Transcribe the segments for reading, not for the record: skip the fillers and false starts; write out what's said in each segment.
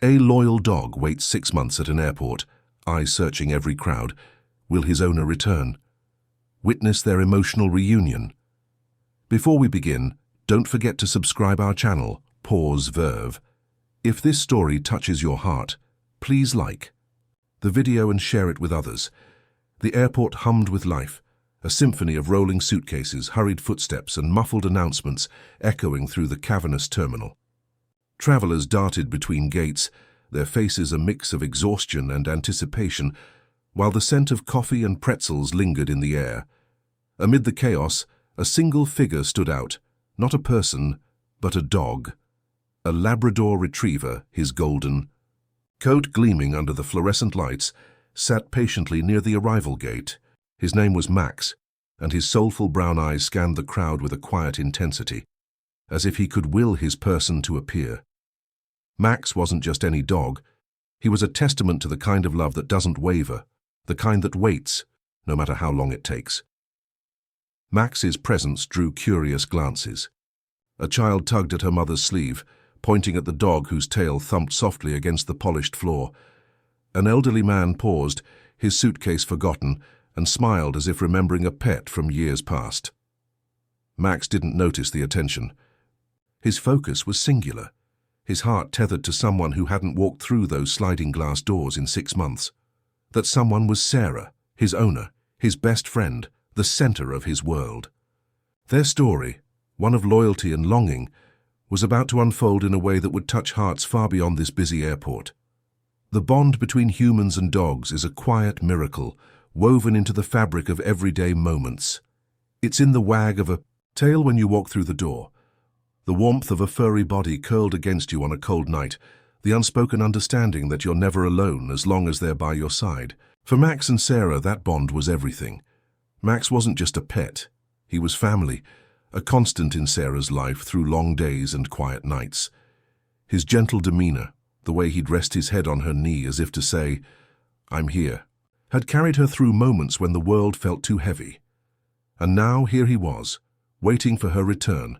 A loyal dog waits 6 months at an airport, eyes searching every crowd. Will his owner return? Witness their emotional reunion. Before we begin, don't forget to subscribe our channel, Pause Verve. If this story touches your heart, please like the video and share it with others. The airport hummed with life, a symphony of rolling suitcases, hurried footsteps, and muffled announcements echoing through the cavernous terminal. Travelers darted between gates, their faces a mix of exhaustion and anticipation, while the scent of coffee and pretzels lingered in the air. Amid the chaos, a single figure stood out, not a person, but a dog. A Labrador retriever, his golden coat gleaming under the fluorescent lights, sat patiently near the arrival gate. His name was Max, and his soulful brown eyes scanned the crowd with a quiet intensity, as if he could will his person to appear. Max wasn't just any dog. He was a testament to the kind of love that doesn't waver, the kind that waits, no matter how long it takes. Max's presence drew curious glances. A child tugged at her mother's sleeve, pointing at the dog whose tail thumped softly against the polished floor. An elderly man paused, his suitcase forgotten, and smiled as if remembering a pet from years past. Max didn't notice the attention. His focus was singular, his heart tethered to someone who hadn't walked through those sliding glass doors in 6 months. That someone was Sarah, his owner, his best friend, the center of his world. Their story, one of loyalty and longing, was about to unfold in a way that would touch hearts far beyond this busy airport. The bond between humans and dogs is a quiet miracle, woven into the fabric of everyday moments. It's in the wag of a tail when you walk through the door, the warmth of a furry body curled against you on a cold night, the unspoken understanding that you're never alone as long as they're by your side. For Max and Sarah, that bond was everything. Max wasn't just a pet. He was family, a constant in Sarah's life through long days and quiet nights. His gentle demeanor, the way he'd rest his head on her knee as if to say, "I'm here," had carried her through moments when the world felt too heavy. And now here he was, waiting for her return,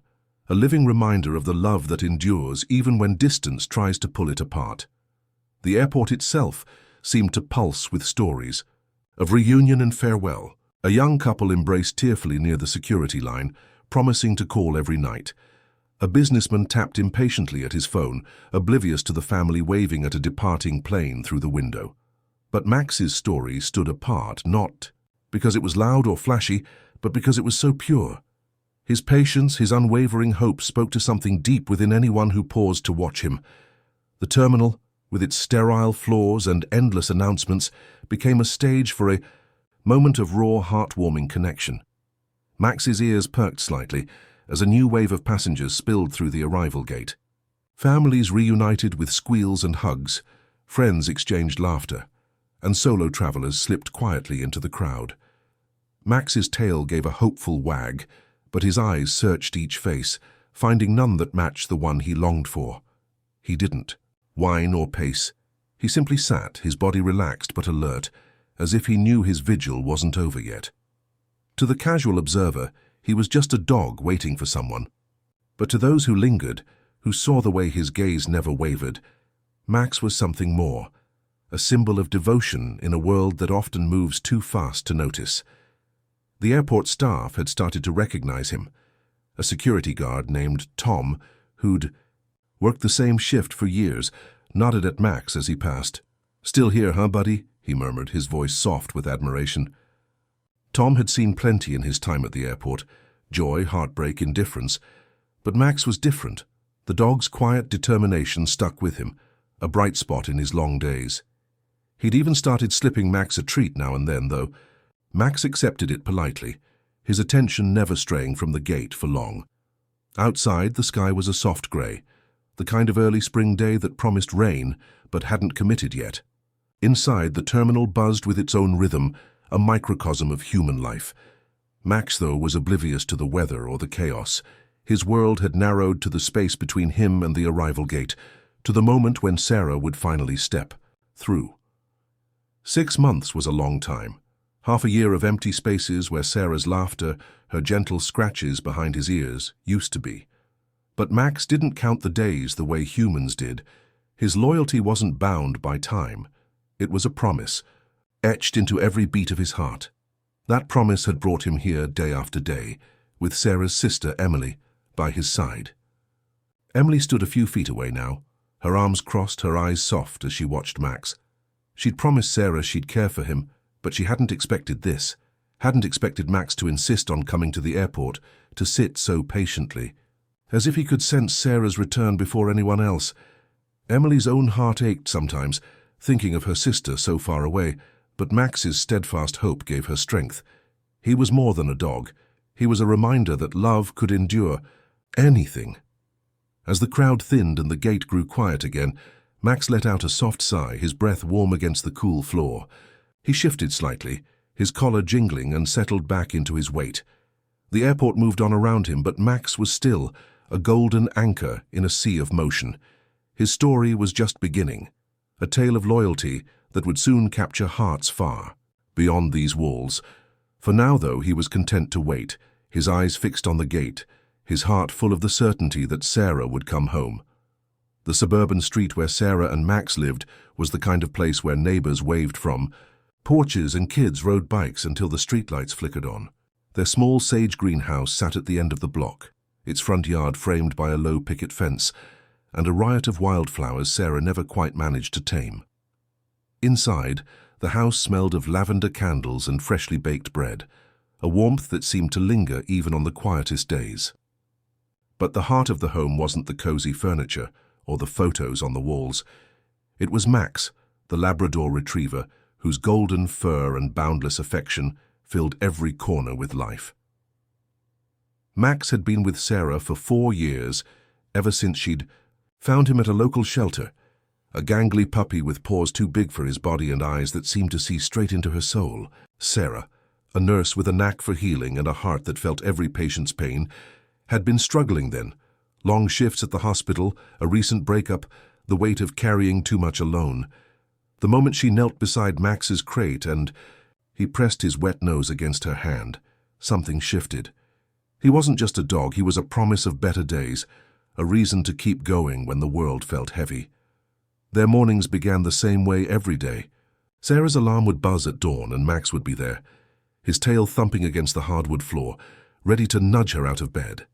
a living reminder of the love that endures even when distance tries to pull it apart. The airport itself seemed to pulse with stories of reunion and farewell. A young couple embraced tearfully near the security line, promising to call every night. A businessman tapped impatiently at his phone, oblivious to the family waving at a departing plane through the window. But Max's story stood apart, not because it was loud or flashy, but because it was so pure. His patience, his unwavering hope spoke to something deep within anyone who paused to watch him. The terminal, with its sterile floors and endless announcements, became a stage for a moment of raw, heartwarming connection. Max's ears perked slightly as a new wave of passengers spilled through the arrival gate. Families reunited with squeals and hugs, friends exchanged laughter, and solo travelers slipped quietly into the crowd. Max's tail gave a hopeful wag, but his eyes searched each face, finding none that matched the one he longed for. He didn't whine or pace. He simply sat, his body relaxed but alert, as if he knew his vigil wasn't over yet. To the casual observer, he was just a dog waiting for someone. But to those who lingered, who saw the way his gaze never wavered, Max was something more, a symbol of devotion in a world that often moves too fast to notice. The airport staff had started to recognize him. A security guard named Tom, who'd worked the same shift for years, nodded at Max as he passed. "Still here, huh, buddy?" he murmured, his voice soft with admiration. Tom had seen plenty in his time at the airport, joy, heartbreak, indifference. But Max was different. The dog's quiet determination stuck with him, a bright spot in his long days. He'd even started slipping Max a treat now and then, though. Max accepted it politely, his attention never straying from the gate for long. Outside, the sky was a soft grey, the kind of early spring day that promised rain but hadn't committed yet. Inside, the terminal buzzed with its own rhythm, a microcosm of human life. Max, though, was oblivious to the weather or the chaos. His world had narrowed to the space between him and the arrival gate, to the moment when Sarah would finally step through. 6 months was a long time. Half a year of empty spaces where Sarah's laughter, her gentle scratches behind his ears, used to be. But Max didn't count the days the way humans did. His loyalty wasn't bound by time. It was a promise, etched into every beat of his heart. That promise had brought him here day after day, with Sarah's sister, Emily, by his side. Emily stood a few feet away now, her arms crossed, her eyes soft as she watched Max. She'd promised Sarah she'd care for him, but she hadn't expected this, hadn't expected Max to insist on coming to the airport, to sit so patiently, as if he could sense Sarah's return before anyone else. Emily's own heart ached sometimes, thinking of her sister so far away, but Max's steadfast hope gave her strength. He was more than a dog. He was a reminder that love could endure anything. As the crowd thinned and the gate grew quiet again, Max let out a soft sigh, his breath warm against the cool floor. He shifted slightly, his collar jingling, and settled back into his weight. The airport moved on around him, but Max was still a golden anchor in a sea of motion. His story was just beginning, a tale of loyalty that would soon capture hearts far beyond these walls. For now, though, he was content to wait, his eyes fixed on the gate, his heart full of the certainty that Sarah would come home. The suburban street where Sarah and Max lived was the kind of place where neighbors waved from. Porches and kids rode bikes until the streetlights flickered on. Their small sage green house sat at the end of the block, its front yard framed by a low picket fence, and a riot of wildflowers Sarah never quite managed to tame. Inside, the house smelled of lavender candles and freshly baked bread, a warmth that seemed to linger even on the quietest days. But the heart of the home wasn't the cozy furniture or the photos on the walls. It was Max, the Labrador retriever, whose golden fur and boundless affection filled every corner with life. Max had been with Sarah for 4 years, ever since she'd found him at a local shelter, a gangly puppy with paws too big for his body and eyes that seemed to see straight into her soul. Sarah, a nurse with a knack for healing and a heart that felt every patient's pain, had been struggling then. Long shifts at the hospital, a recent breakup, the weight of carrying too much alone. The moment she knelt beside Max's crate and he pressed his wet nose against her hand, something shifted. He wasn't just a dog, he was a promise of better days, a reason to keep going when the world felt heavy. Their mornings began the same way every day. Sarah's alarm would buzz at dawn and Max would be there, his tail thumping against the hardwood floor, ready to nudge her out of bed.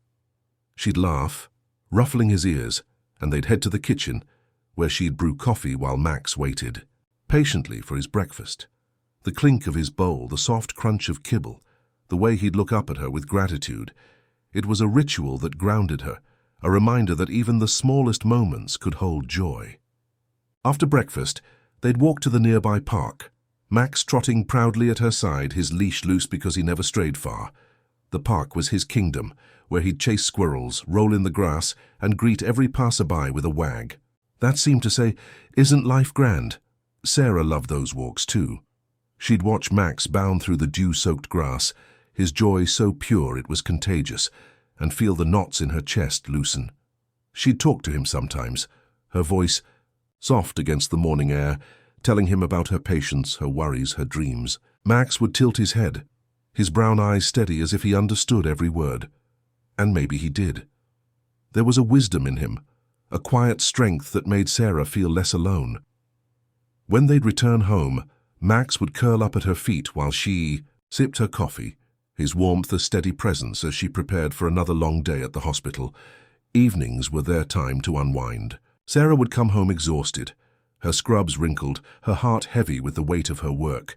She'd laugh, ruffling his ears, and they'd head to the kitchen, where she'd brew coffee while Max waited patiently for his breakfast. The clink of his bowl, the soft crunch of kibble, the way he'd look up at her with gratitude. It was a ritual that grounded her, a reminder that even the smallest moments could hold joy. After breakfast, they'd walk to the nearby park, Max trotting proudly at her side, his leash loose because he never strayed far. The park was his kingdom, where he'd chase squirrels, roll in the grass, and greet every passerby with a wag. That seemed to say, "Isn't life grand?" Sarah loved those walks too. She'd watch Max bound through the dew-soaked grass, his joy so pure it was contagious, and feel the knots in her chest loosen. She'd talk to him sometimes, her voice soft against the morning air, telling him about her patients, her worries, her dreams. Max would tilt his head, his brown eyes steady as if he understood every word. And maybe he did. There was a wisdom in him, a quiet strength that made Sarah feel less alone. When they'd return home, Max would curl up at her feet while she sipped her coffee, his warmth a steady presence as she prepared for another long day at the hospital. Evenings were their time to unwind. Sarah would come home exhausted, her scrubs wrinkled, her heart heavy with the weight of her work.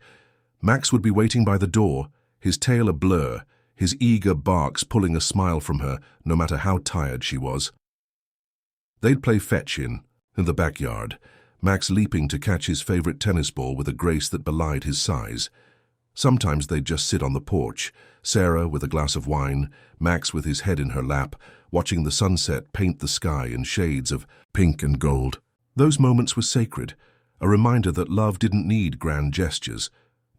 Max would be waiting by the door, his tail a blur, his eager barks pulling a smile from her, no matter how tired she was. They'd play fetch in the backyard, Max leaping to catch his favorite tennis ball with a grace that belied his size. Sometimes they'd just sit on the porch, Sarah with a glass of wine, Max with his head in her lap, watching the sunset paint the sky in shades of pink and gold. Those moments were sacred, a reminder that love didn't need grand gestures,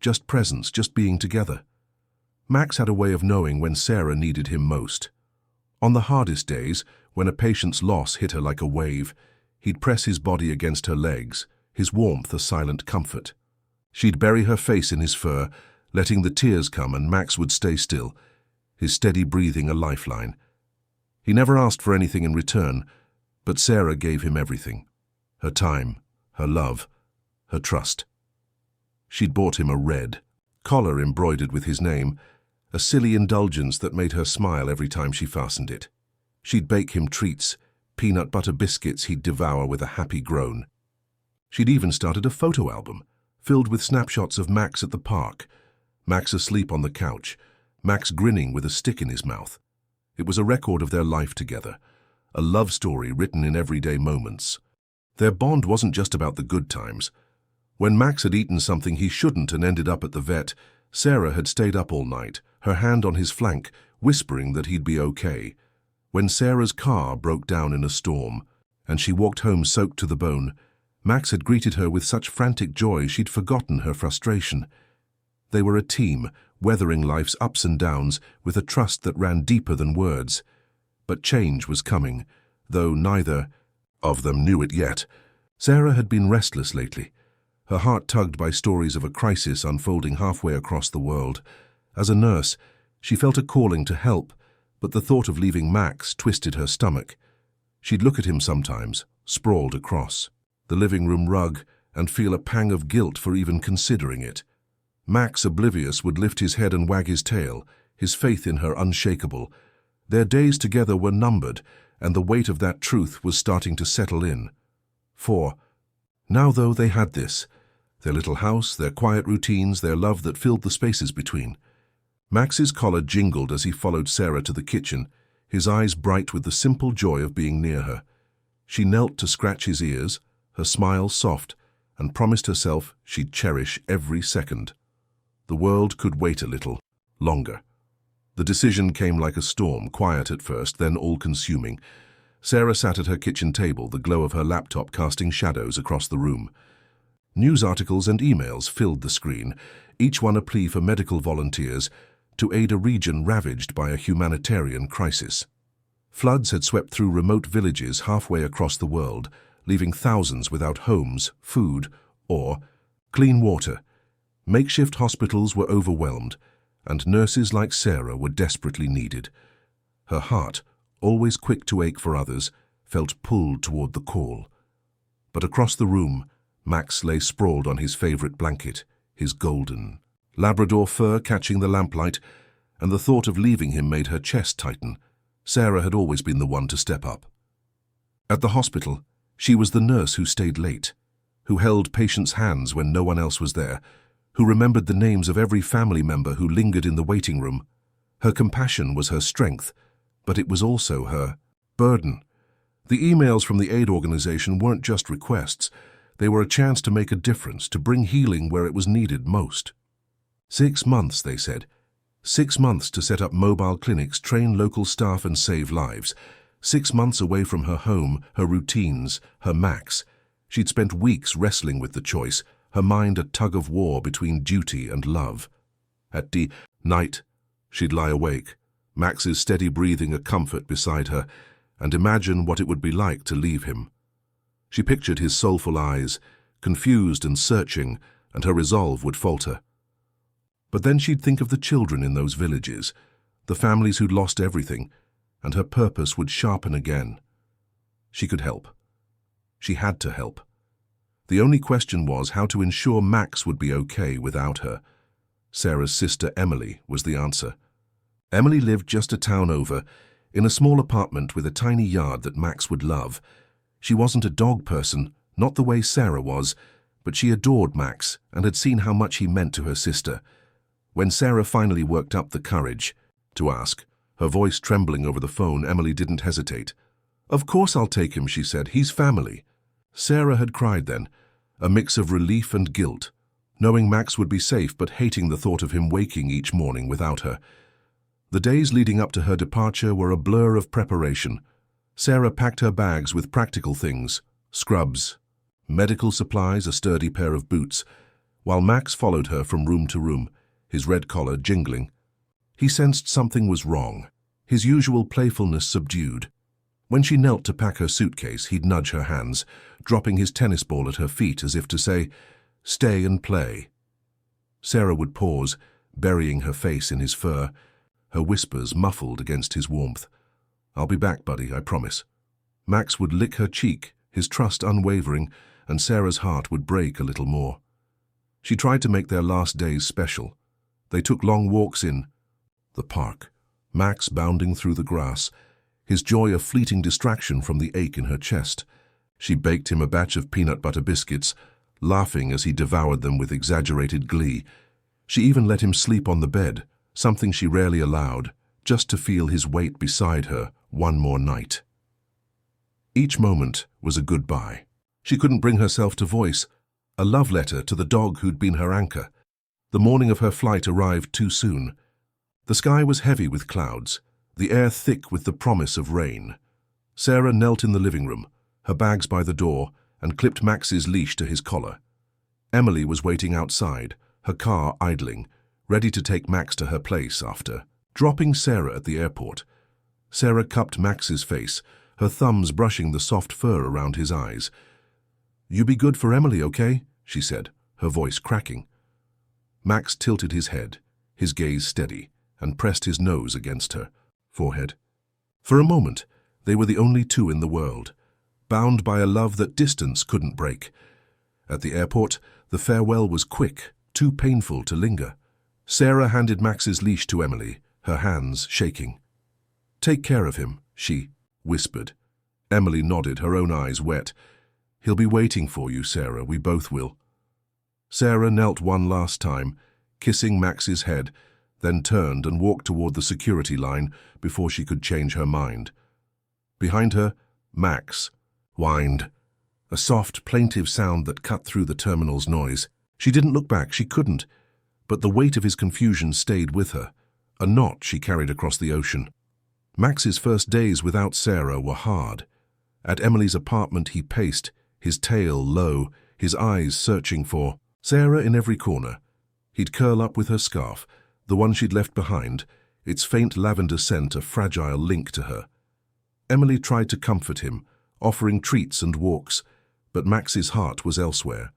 just presence, just being together. Max had a way of knowing when Sarah needed him most. On the hardest days, when a patient's loss hit her like a wave, he'd press his body against her legs, his warmth a silent comfort. She'd bury her face in his fur, letting the tears come, and Max would stay still, his steady breathing a lifeline. He never asked for anything in return, but Sarah gave him everything. her time, her love, her trust. She'd bought him a red collar embroidered with his name, a silly indulgence that made her smile every time she fastened it. She'd bake him treats, peanut butter biscuits he'd devour with a happy groan. She'd even started a photo album, filled with snapshots of Max at the park, Max asleep on the couch, Max grinning with a stick in his mouth. It was a record of their life together, a love story written in everyday moments. Their bond wasn't just about the good times. When Max had eaten something he shouldn't and ended up at the vet, Sarah had stayed up all night, her hand on his flank, whispering that he'd be okay. When Sarah's car broke down in a storm, and she walked home soaked to the bone, Max had greeted her with such frantic joy she'd forgotten her frustration. They were a team, weathering life's ups and downs with a trust that ran deeper than words. But change was coming, though neither of them knew it yet. Sarah had been restless lately, her heart tugged by stories of a crisis unfolding halfway across the world. As a nurse, she felt a calling to help, but the thought of leaving Max twisted her stomach. She'd look at him sometimes, sprawled across the living room rug, and feel a pang of guilt for even considering it. Max, oblivious, would lift his head and wag his tail, his faith in her unshakable. Their days together were numbered, and the weight of that truth was starting to settle in. Now, though, they had this, their little house, their quiet routines, their love that filled the spaces between. Max's collar jingled as he followed Sarah to the kitchen, his eyes bright with the simple joy of being near her. She knelt to scratch his ears, her smile soft, and promised herself she'd cherish every second. The world could wait a little longer. The decision came like a storm, quiet at first, then all-consuming. Sarah sat at her kitchen table, the glow of her laptop casting shadows across the room. News articles and emails filled the screen, each one a plea for medical volunteers to aid a region ravaged by a humanitarian crisis. Floods had swept through remote villages halfway across the world, leaving thousands without homes, food, or clean water. Makeshift hospitals were overwhelmed, and nurses like Sarah were desperately needed. Her heart, always quick to ache for others, felt pulled toward the call. But across the room, Max lay sprawled on his favorite blanket, his golden Labrador fur catching the lamplight, and the thought of leaving him made her chest tighten. Sarah had always been the one to step up. At the hospital, she was the nurse who stayed late, who held patients' hands when no one else was there, who remembered the names of every family member who lingered in the waiting room. Her compassion was her strength, but it was also her burden. The emails from the aid organization weren't just requests. They were a chance to make a difference, to bring healing where it was needed most. 6 months, they said. 6 months to set up mobile clinics, train local staff and save lives. 6 months away from her home, her routines, her Max. She'd spent weeks wrestling with the choice, her mind a tug-of-war between duty and love. At night, she'd lie awake, Max's steady breathing a comfort beside her, and imagine what it would be like to leave him. She pictured his soulful eyes, confused and searching, and her resolve would falter. But then she'd think of the children in those villages, the families who'd lost everything, and her purpose would sharpen again. She could help. She had to help. The only question was how to ensure Max would be okay without her. Sarah's sister Emily was the answer. Emily lived just a town over, in a small apartment with a tiny yard that Max would love. She wasn't a dog person, not the way Sarah was, but she adored Max and had seen how much he meant to her sister. When Sarah finally worked up the courage to ask, her voice trembling over the phone, Emily didn't hesitate. "Of course I'll take him," she said. "He's family." Sarah had cried then, a mix of relief and guilt, knowing Max would be safe but hating the thought of him waking each morning without her. The days leading up to her departure were a blur of preparation. Sarah packed her bags with practical things, scrubs, medical supplies, a sturdy pair of boots, while Max followed her from room to room, his red collar jingling. He sensed something was wrong, his usual playfulness subdued. When she knelt to pack her suitcase, he'd nudge her hands, dropping his tennis ball at her feet as if to say, "Stay and play." Sarah would pause, burying her face in his fur, her whispers muffled against his warmth. "I'll be back, buddy, I promise." Max would lick her cheek, his trust unwavering, and Sarah's heart would break a little more. She tried to make their last days special. They took long walks in the park, Max bounding through the grass, his joy a fleeting distraction from the ache in her chest. She baked him a batch of peanut butter biscuits, laughing as he devoured them with exaggerated glee. She even let him sleep on the bed, something she rarely allowed, just to feel his weight beside her one more night. Each moment was a goodbye. She couldn't bring herself to voice a love letter to the dog who'd been her anchor. The morning of her flight arrived too soon. The sky was heavy with clouds, the air thick with the promise of rain. Sarah knelt in the living room, her bags by the door, and clipped Max's leash to his collar. Emily was waiting outside, her car idling, ready to take Max to her place after dropping Sarah at the airport. Sarah cupped Max's face, her thumbs brushing the soft fur around his eyes. "You be good for Emily, okay?" she said, her voice cracking. Max tilted his head, his gaze steady, and pressed his nose against her forehead. For a moment, they were the only two in the world, bound by a love that distance couldn't break. At the airport, the farewell was quick, too painful to linger. Sarah handed Max's leash to Emily, her hands shaking. "Take care of him," she whispered. Emily nodded, her own eyes wet. "He'll be waiting for you, Sarah, we both will." Sarah knelt one last time, kissing Max's head, then turned and walked toward the security line before she could change her mind. Behind her, Max whined, a soft, plaintive sound that cut through the terminal's noise. She didn't look back, she couldn't, but the weight of his confusion stayed with her, a knot she carried across the ocean. Max's first days without Sarah were hard. At Emily's apartment he paced, his tail low, his eyes searching for Sarah in every corner. He'd curl up with her scarf, the one she'd left behind, its faint lavender scent a fragile link to her. Emily tried to comfort him, offering treats and walks, but Max's heart was elsewhere.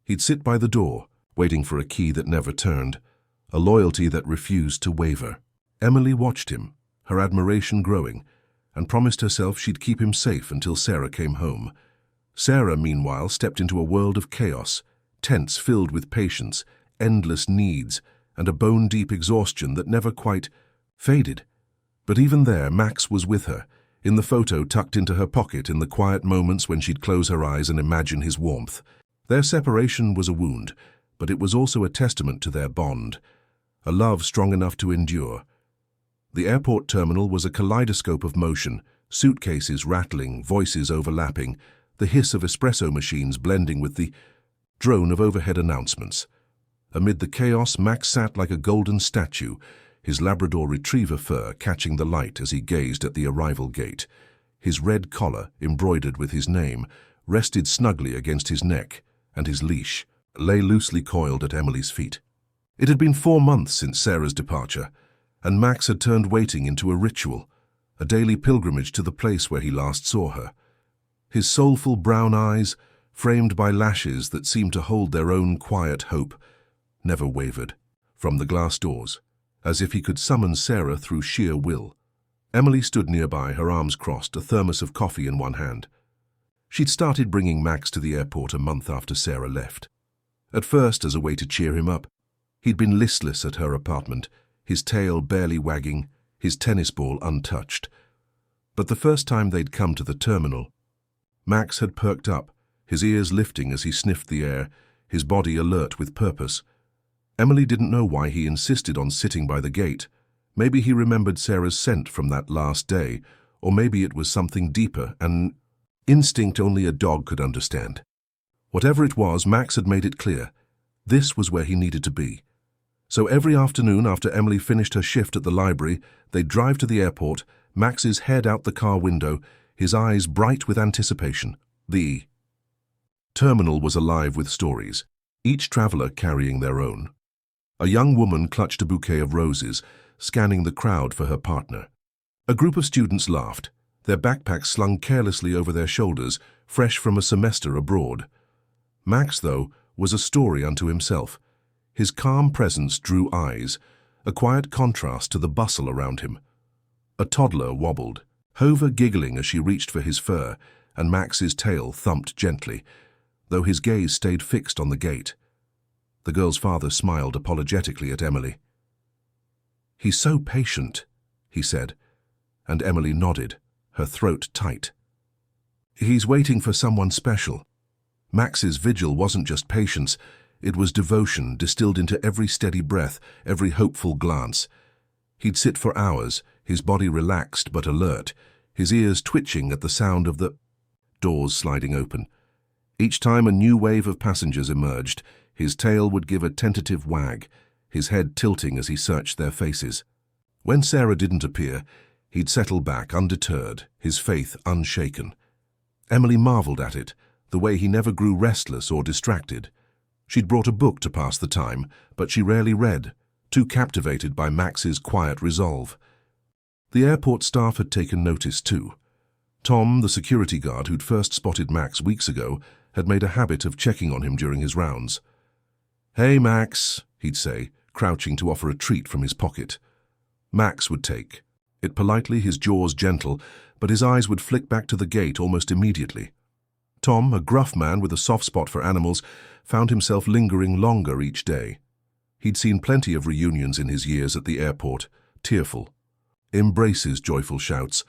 He'd sit by the door, waiting for a key that never turned, a loyalty that refused to waver. Emily watched him, her admiration growing, and promised herself she'd keep him safe until Sarah came home. Sarah, meanwhile, stepped into a world of chaos, tense filled with patience, endless needs, and a bone-deep exhaustion that never quite faded. But even there, Max was with her, in the photo tucked into her pocket in the quiet moments when she'd close her eyes and imagine his warmth. Their separation was a wound, but it was also a testament to their bond, a love strong enough to endure. The airport terminal was a kaleidoscope of motion, suitcases rattling, voices overlapping, the hiss of espresso machines blending with the drone of overhead announcements. Amid the chaos, Max sat like a golden statue, his Labrador retriever fur catching the light as he gazed at the arrival gate. His red collar, embroidered with his name, rested snugly against his neck, and his leash lay loosely coiled at Emily's feet. It had been 4 months since Sarah's departure, and Max had turned waiting into a ritual, a daily pilgrimage to the place where he last saw her. His soulful brown eyes, framed by lashes that seemed to hold their own quiet hope, never wavered from the glass doors, as if he could summon Sarah through sheer will. Emily stood nearby, her arms crossed, a thermos of coffee in one hand. She'd started bringing Max to the airport a month after Sarah left. At first, as a way to cheer him up, he'd been listless at her apartment, his tail barely wagging, his tennis ball untouched. But the first time they'd come to the terminal, Max had perked up, his ears lifting as he sniffed the air, his body alert with purpose. Emily didn't know why he insisted on sitting by the gate. Maybe he remembered Sarah's scent from that last day, or maybe it was something deeper, an instinct only a dog could understand. Whatever it was, Max had made it clear. This was where he needed to be. So every afternoon after Emily finished her shift at the library, they'd drive to the airport, Max's head out the car window, his eyes bright with anticipation. The terminal was alive with stories, each traveler carrying their own. A young woman clutched a bouquet of roses, scanning the crowd for her partner. A group of students laughed, their backpacks slung carelessly over their shoulders, fresh from a semester abroad. Max, though, was a story unto himself. His calm presence drew eyes, a quiet contrast to the bustle around him. A toddler wobbled, Hova giggling as she reached for his fur, and Max's tail thumped gently, though his gaze stayed fixed on the gate. The girl's father smiled apologetically at Emily. "He's so patient," he said, and Emily nodded, her throat tight. "He's waiting for someone special." Max's vigil wasn't just patience, it was devotion distilled into every steady breath, every hopeful glance. He'd sit for hours, his body relaxed but alert, his ears twitching at the sound of the doors sliding open. Each time a new wave of passengers emerged, his tail would give a tentative wag, his head tilting as he searched their faces. When Sarah didn't appear, he'd settle back undeterred, his faith unshaken. Emily marveled at it, the way he never grew restless or distracted. She'd brought a book to pass the time, but she rarely read, too captivated by Max's quiet resolve. The airport staff had taken notice too. Tom, the security guard who'd first spotted Max weeks ago, had made a habit of checking on him during his rounds. "Hey, Max," he'd say, crouching to offer a treat from his pocket. Max would take it politely, his jaws gentle, but his eyes would flick back to the gate almost immediately. Tom, a gruff man with a soft spot for animals, found himself lingering longer each day. He'd seen plenty of reunions in his years at the airport, tearful, embraces, joyful shouts,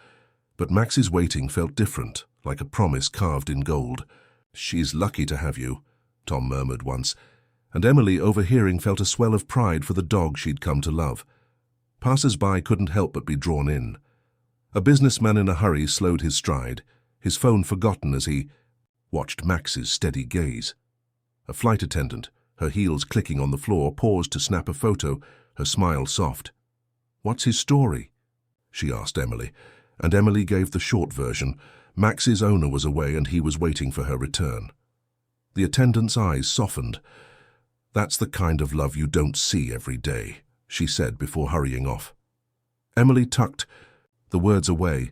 but Max's waiting felt different, like a promise carved in gold. "She's lucky to have you," Tom murmured once, and Emily, overhearing, felt a swell of pride for the dog she'd come to love. Passers-by couldn't help but be drawn in. A businessman in a hurry slowed his stride, his phone forgotten as he watched Max's steady gaze. A flight attendant, her heels clicking on the floor, paused to snap a photo, her smile soft. "What's his story?" she asked Emily, and Emily gave the short version. Max's owner was away and he was waiting for her return. The attendant's eyes softened. "That's the kind of love you don't see every day," she said before hurrying off. Emily tucked the words away,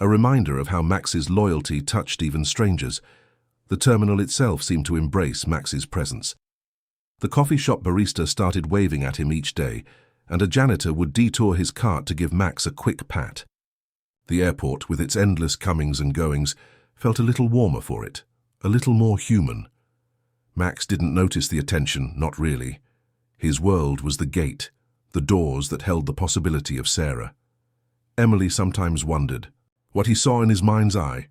a reminder of how Max's loyalty touched even strangers. The terminal itself seemed to embrace Max's presence. The coffee shop barista started waving at him each day, and a janitor would detour his cart to give Max a quick pat. The airport, with its endless comings and goings, felt a little warmer for it, a little more human. Max didn't notice the attention, not really. His world was the gate, the doors that held the possibility of Sarah. Emily sometimes wondered what he saw in his mind's eye.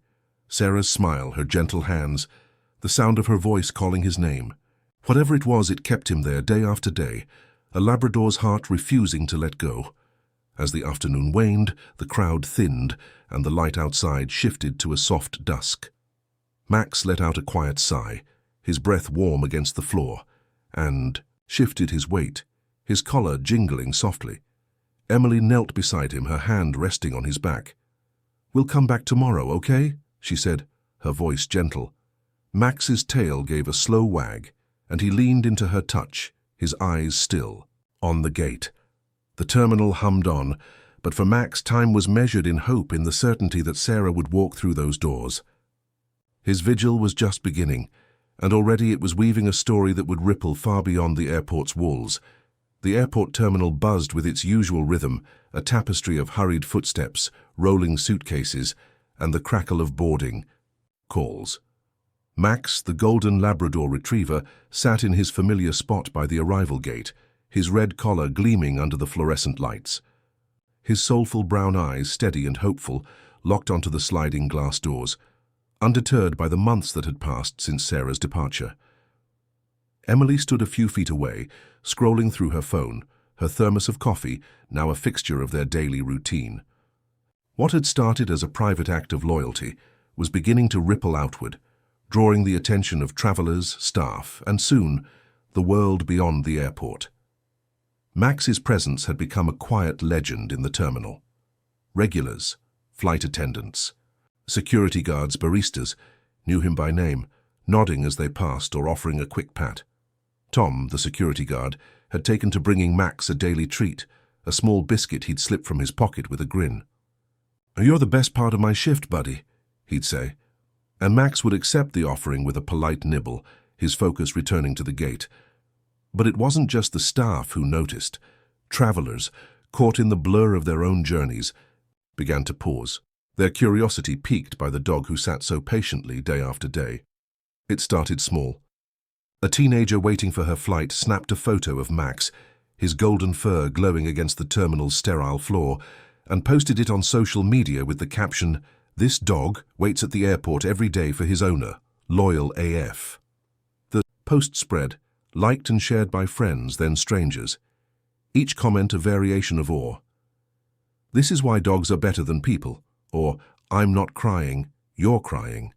Sarah's smile, her gentle hands, the sound of her voice calling his name. Whatever it was, it kept him there day after day, a Labrador's heart refusing to let go. As the afternoon waned, the crowd thinned, and the light outside shifted to a soft dusk. Max let out a quiet sigh, his breath warm against the floor, and shifted his weight, his collar jingling softly. Emily knelt beside him, her hand resting on his back. "We'll come back tomorrow, okay?" she said, her voice gentle. Max's tail gave a slow wag, and he leaned into her touch, his eyes still on the gate. The terminal hummed on, but for Max time was measured in hope, in the certainty that Sarah would walk through those doors. His vigil was just beginning, and already it was weaving a story that would ripple far beyond the airport's walls. The airport terminal buzzed with its usual rhythm, a tapestry of hurried footsteps, rolling suitcases, and the crackle of boarding calls. Max, the golden Labrador retriever, sat in his familiar spot by the arrival gate, his red collar gleaming under the fluorescent lights. His soulful brown eyes, steady and hopeful, locked onto the sliding glass doors, undeterred by the months that had passed since Sarah's departure. Emily stood a few feet away, scrolling through her phone, her thermos of coffee now a fixture of their daily routine. What had started as a private act of loyalty was beginning to ripple outward, drawing the attention of travelers, staff, and soon the world beyond the airport. Max's presence had become a quiet legend in the terminal. Regulars, flight attendants, security guards, baristas knew him by name, nodding as they passed or offering a quick pat. Tom, the security guard, had taken to bringing Max a daily treat, a small biscuit he'd slipped from his pocket with a grin. "You're the best part of my shift, buddy," he'd say, and Max would accept the offering with a polite nibble, his focus returning to the gate. But it wasn't just the staff who noticed. Travelers, caught in the blur of their own journeys, began to pause. their curiosity piqued by the dog who sat so patiently day after day. It started small. A teenager waiting for her flight snapped a photo of Max, his golden fur glowing against the terminal's sterile floor, and posted it on social media with the caption, "This dog waits at the airport every day for his owner, loyal AF." The post spread, liked and shared by friends, then strangers. Each comment a variation of awe. "This is why dogs are better than people," or "I'm not crying, you're crying."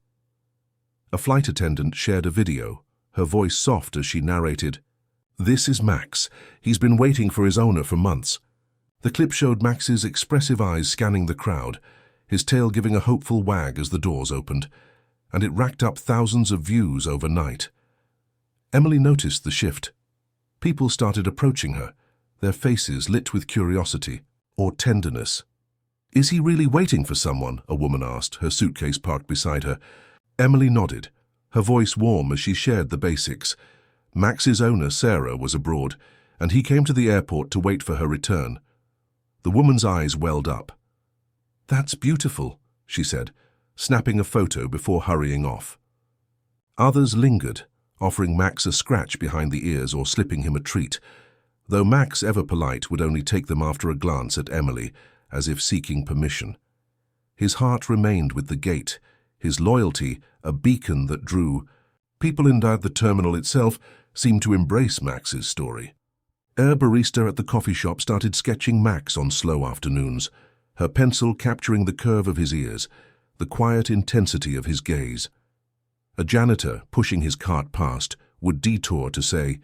A flight attendant shared a video, her voice soft as she narrated, "This is Max. He's been waiting for his owner for months." The clip showed Max's expressive eyes scanning the crowd, his tail giving a hopeful wag as the doors opened, and it racked up thousands of views overnight. Emily noticed the shift. People started approaching her, their faces lit with curiosity or tenderness. "Is he really waiting for someone?" a woman asked, her suitcase parked beside her. Emily nodded, her voice warm as she shared the basics. Max's owner, Sarah, was abroad, and he came to the airport to wait for her return. The woman's eyes welled up. "That's beautiful," she said, snapping a photo before hurrying off. Others lingered, offering Max a scratch behind the ears or slipping him a treat, though Max, ever polite, would only take them after a glance at Emily, as if seeking permission. His heart remained with the gate, his loyalty a beacon that drew. People inside the terminal itself seemed to embrace Max's story. A barista at the coffee shop started sketching Max on slow afternoons, her pencil capturing the curve of his ears, the quiet intensity of his gaze. A janitor, pushing his cart past, would detour to say,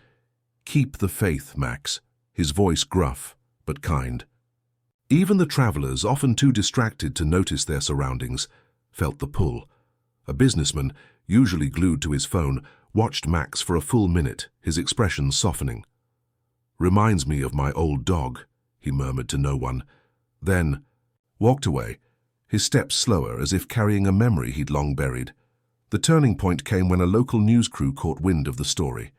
"Keep the faith, Max," his voice gruff but kind. Even the travelers, often too distracted to notice their surroundings, felt the pull. A businessman, usually glued to his phone, watched Max for a full minute, his expression softening. "Reminds me of my old dog," he murmured to no one, then walked away, his steps slower as if carrying a memory he'd long buried. The turning point came when a local news crew caught wind of the story.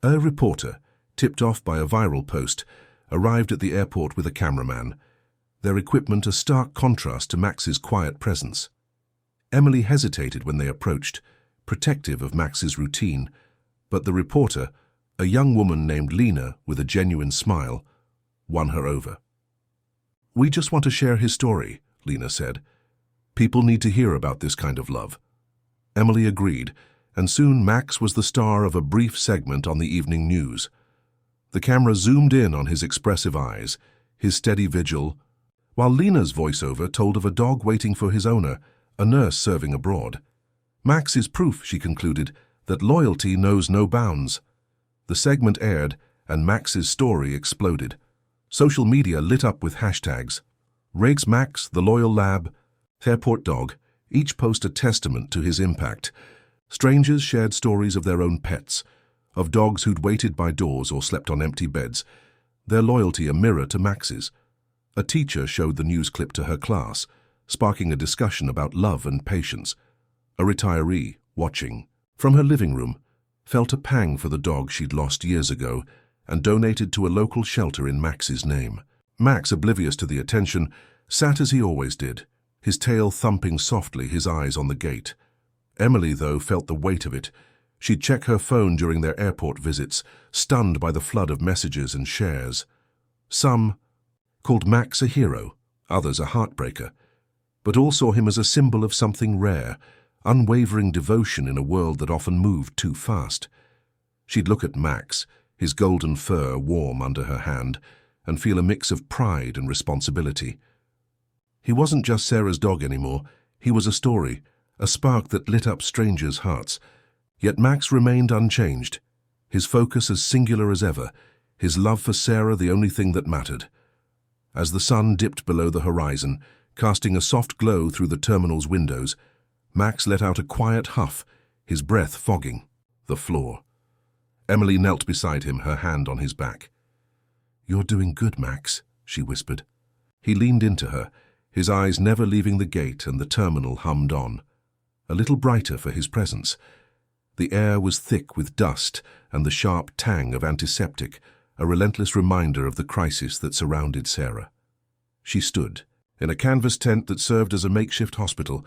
A reporter, tipped off by a viral post, arrived at the airport with a cameraman, their equipment a stark contrast to Max's quiet presence. Emily hesitated when they approached, protective of Max's routine, but the reporter, a young woman named Lena with a genuine smile, won her over. "We just want to share his story," Lena said. "People need to hear about this kind of love." Emily agreed, and soon Max was the star of a brief segment on the evening news. The camera zoomed in on his expressive eyes, his steady vigil, while Lena's voiceover told of a dog waiting for his owner, a nurse serving abroad. Max is proof, she concluded, that loyalty knows no bounds. The segment aired, and Max's story exploded. Social media lit up with hashtags. Rakes Max, the loyal lab, airport dog, each post a testament to his impact. Strangers shared stories of their own pets, of dogs who'd waited by doors or slept on empty beds, their loyalty a mirror to Max's. A teacher showed the news clip to her class, sparking a discussion about love and patience. A retiree, watching from her living room, felt a pang for the dog she'd lost years ago and donated to a local shelter in Max's name. Max, oblivious to the attention, sat as he always did, his tail thumping softly, his eyes on the gate. Emily, though, felt the weight of it. She'd check her phone during their airport visits, stunned by the flood of messages and shares. Some called Max a hero, others a heartbreaker, but all saw him as a symbol of something rare, unwavering devotion in a world that often moved too fast. She'd look at Max, his golden fur warm under her hand, and feel a mix of pride and responsibility. He wasn't just Sarah's dog anymore. He was a story, a spark that lit up strangers' hearts. Yet Max remained unchanged, his focus as singular as ever, his love for Sarah the only thing that mattered. As the sun dipped below the horizon, casting a soft glow through the terminal's windows, Max let out a quiet huff, his breath fogging the floor. Emily knelt beside him, her hand on his back. "You're doing good, Max," she whispered. He leaned into her, his eyes never leaving the gate, and the terminal hummed on, a little brighter for his presence. The air was thick with dust and the sharp tang of antiseptic, a relentless reminder of the crisis that surrounded Sarah. She stood, in a canvas tent that served as a makeshift hospital,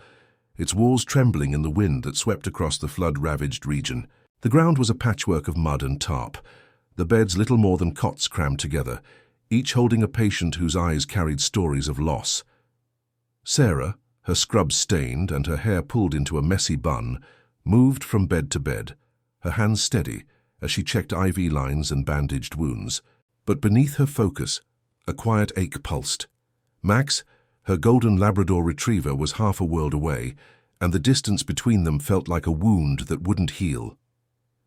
its walls trembling in the wind that swept across the flood-ravaged region. The ground was a patchwork of mud and tarp, the beds little more than cots crammed together, each holding a patient whose eyes carried stories of loss. Sarah, her scrubs stained and her hair pulled into a messy bun, moved from bed to bed, her hands steady as she checked IV lines and bandaged wounds. But beneath her focus, a quiet ache pulsed. Max, her golden Labrador retriever, was half a world away, and the distance between them felt like a wound that wouldn't heal.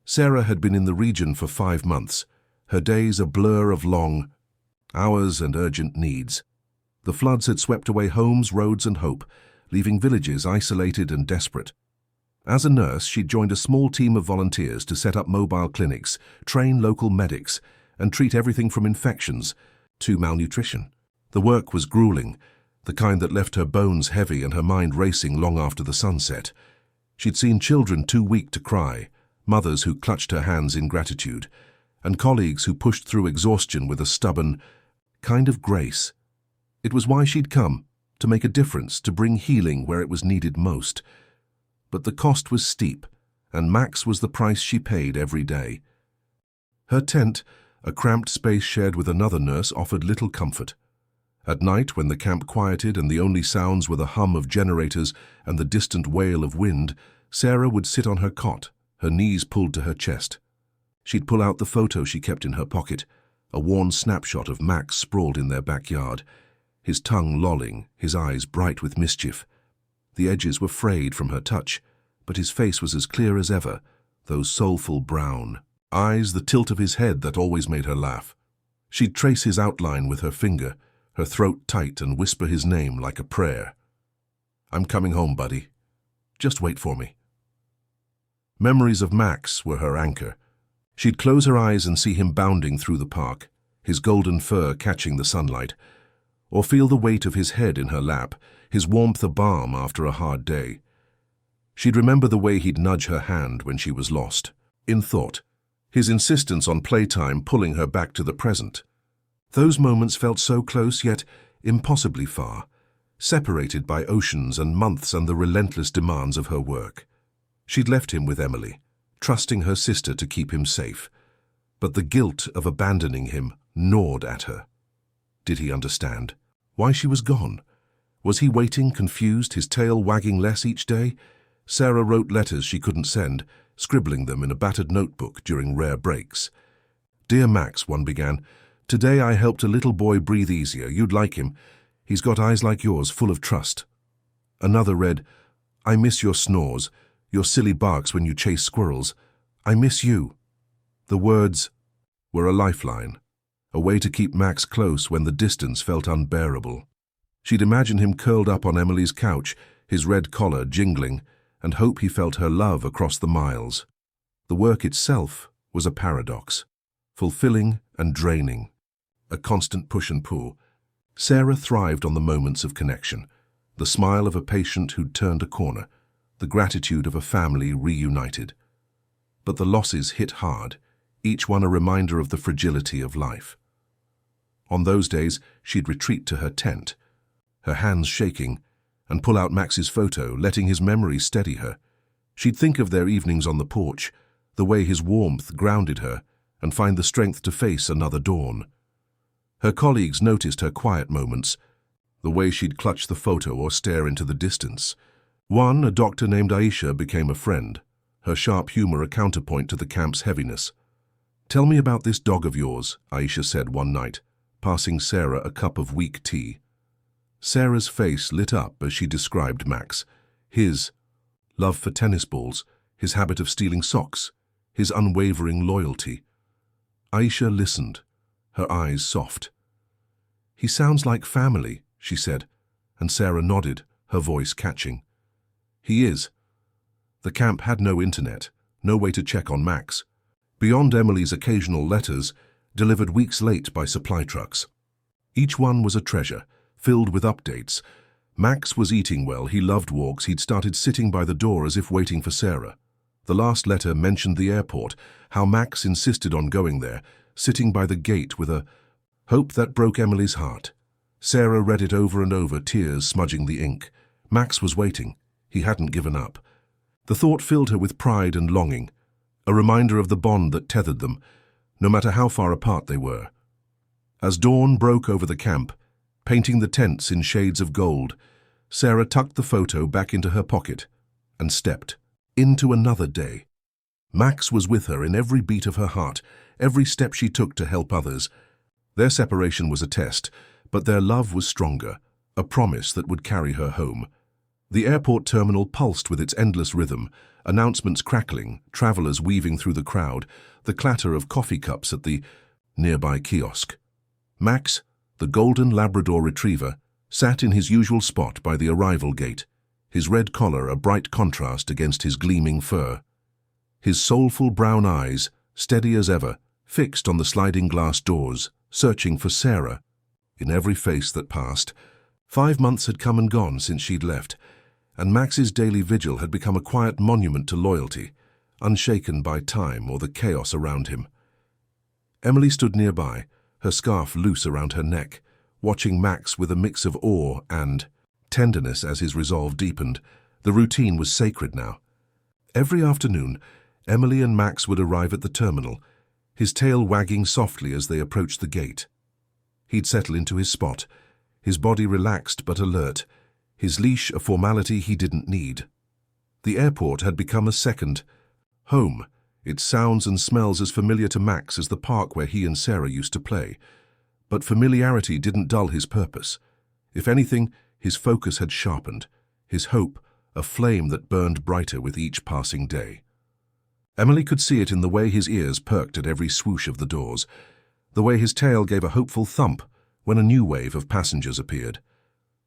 Sarah had been in the region for 5 months, her days a blur of long hours and urgent needs. The floods had swept away homes, roads, and hope, leaving villages isolated and desperate. As a nurse, she'd joined a small team of volunteers to set up mobile clinics, train local medics, and treat everything from infections to malnutrition. The work was grueling, the kind that left her bones heavy and her mind racing long after the sun set. She'd seen children too weak to cry, mothers who clutched her hands in gratitude, and colleagues who pushed through exhaustion with a stubborn kind of grace. It was why she'd come, to make a difference, to bring healing where it was needed most. But the cost was steep, and Max was the price she paid every day. Her tent, a cramped space shared with another nurse, offered little comfort. At night, when the camp quieted and the only sounds were the hum of generators and the distant wail of wind, Sarah would sit on her cot, her knees pulled to her chest. She'd pull out the photo she kept in her pocket, a worn snapshot of Max sprawled in their backyard, his tongue lolling, his eyes bright with mischief. The edges were frayed from her touch, but his face was as clear as ever, those soulful brown eyes, the tilt of his head that always made her laugh. She'd trace his outline with her finger, her throat tight, and whisper his name like a prayer. "I'm coming home, buddy. Just wait for me." Memories of Max were her anchor. She'd close her eyes and see him bounding through the park, his golden fur catching the sunlight, or feel the weight of his head in her lap, his warmth a balm after a hard day. She'd remember the way he'd nudge her hand when she was lost, in thought, his insistence on playtime pulling her back to the present. Those moments felt so close, yet impossibly far, separated by oceans and months and the relentless demands of her work. She'd left him with Emily, trusting her sister to keep him safe, but the guilt of abandoning him gnawed at her. Did he understand why she was gone? Was he waiting, confused, his tail wagging less each day? Sarah wrote letters she couldn't send, scribbling them in a battered notebook during rare breaks. "Dear Max," one began, "today I helped a little boy breathe easier. You'd like him. He's got eyes like yours, full of trust." Another read, "I miss your snores, your silly barks when you chase squirrels. I miss you." The words were a lifeline, a way to keep Max close when the distance felt unbearable. She'd imagine him curled up on Emily's couch, his red collar jingling, and hope he felt her love across the miles. The work itself was a paradox, fulfilling and draining, a constant push and pull. Sarah thrived on the moments of connection, the smile of a patient who'd turned a corner, the gratitude of a family reunited. But the losses hit hard, each one a reminder of the fragility of life. On those days, she'd retreat to her tent, her hands shaking, and pull out Max's photo, letting his memory steady her. She'd think of their evenings on the porch, the way his warmth grounded her, and find the strength to face another dawn. Her colleagues noticed her quiet moments, the way she'd clutch the photo or stare into the distance. One, a doctor named Aisha, became a friend, her sharp humor a counterpoint to the camp's heaviness. "Tell me about this dog of yours," Aisha said one night, passing Sarah a cup of weak tea. Sarah's face lit up as she described Max, his love for tennis balls, his habit of stealing socks, his unwavering loyalty. Aisha listened, her eyes soft. "He sounds like family," she said, and Sarah nodded, her voice catching. "He is." The camp had no internet, no way to check on Max, beyond Emily's occasional letters, delivered weeks late by supply trucks. Each one was a treasure, filled with updates. Max was eating well, he loved walks, he'd started sitting by the door as if waiting for Sarah. The last letter mentioned the airport, how Max insisted on going there, sitting by the gate with a hope that broke Emily's heart. Sarah read it over and over, tears smudging the ink. Max was waiting. He hadn't given up. The thought filled her with pride and longing, a reminder of the bond that tethered them, no matter how far apart they were. As dawn broke over the camp, painting the tents in shades of gold, Sarah tucked the photo back into her pocket and stepped into another day. Max was with her in every beat of her heart, every step she took to help others. Their separation was a test, but their love was stronger, a promise that would carry her home. The airport terminal pulsed with its endless rhythm, announcements crackling, travelers weaving through the crowd, the clatter of coffee cups at the nearby kiosk. Max, the golden Labrador retriever, sat in his usual spot by the arrival gate, his red collar a bright contrast against his gleaming fur. His soulful brown eyes, steady as ever, fixed on the sliding glass doors, searching for Sarah in every face that passed. 5 months had come and gone since she'd left, and Max's daily vigil had become a quiet monument to loyalty, unshaken by time or the chaos around him. Emily stood nearby, her scarf loose around her neck, watching Max with a mix of awe and tenderness as his resolve deepened. The routine was sacred now. Every afternoon, Emily and Max would arrive at the terminal, his tail wagging softly as they approached the gate. He'd settle into his spot, his body relaxed but alert, his leash a formality he didn't need. The airport had become a second home, its sounds and smells as familiar to Max as the park where he and Sarah used to play. But familiarity didn't dull his purpose. If anything, his focus had sharpened, his hope a flame that burned brighter with each passing day. Emily could see it in the way his ears perked at every swoosh of the doors, the way his tail gave a hopeful thump when a new wave of passengers appeared.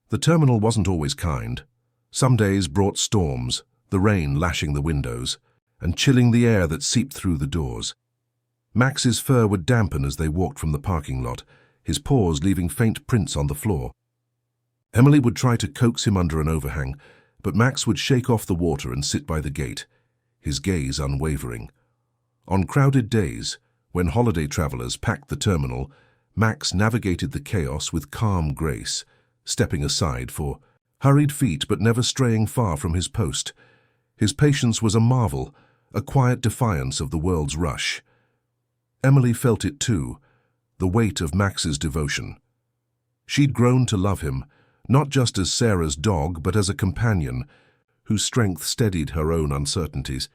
The terminal wasn't always kind. Some days brought storms, the rain lashing the windows and chilling the air that seeped through the doors. Max's fur would dampen as they walked from the parking lot, his paws leaving faint prints on the floor. Emily would try to coax him under an overhang, but Max would shake off the water and sit by the gate, his gaze unwavering. On crowded days, when holiday travelers packed the terminal, Max navigated the chaos with calm grace, stepping aside for hurried feet but never straying far from his post. His patience was a marvel, a quiet defiance of the world's rush. Emily felt it too, the weight of Max's devotion. She'd grown to love him, not just as Sarah's dog, but as a companion, whose strength steadied her own uncertainties.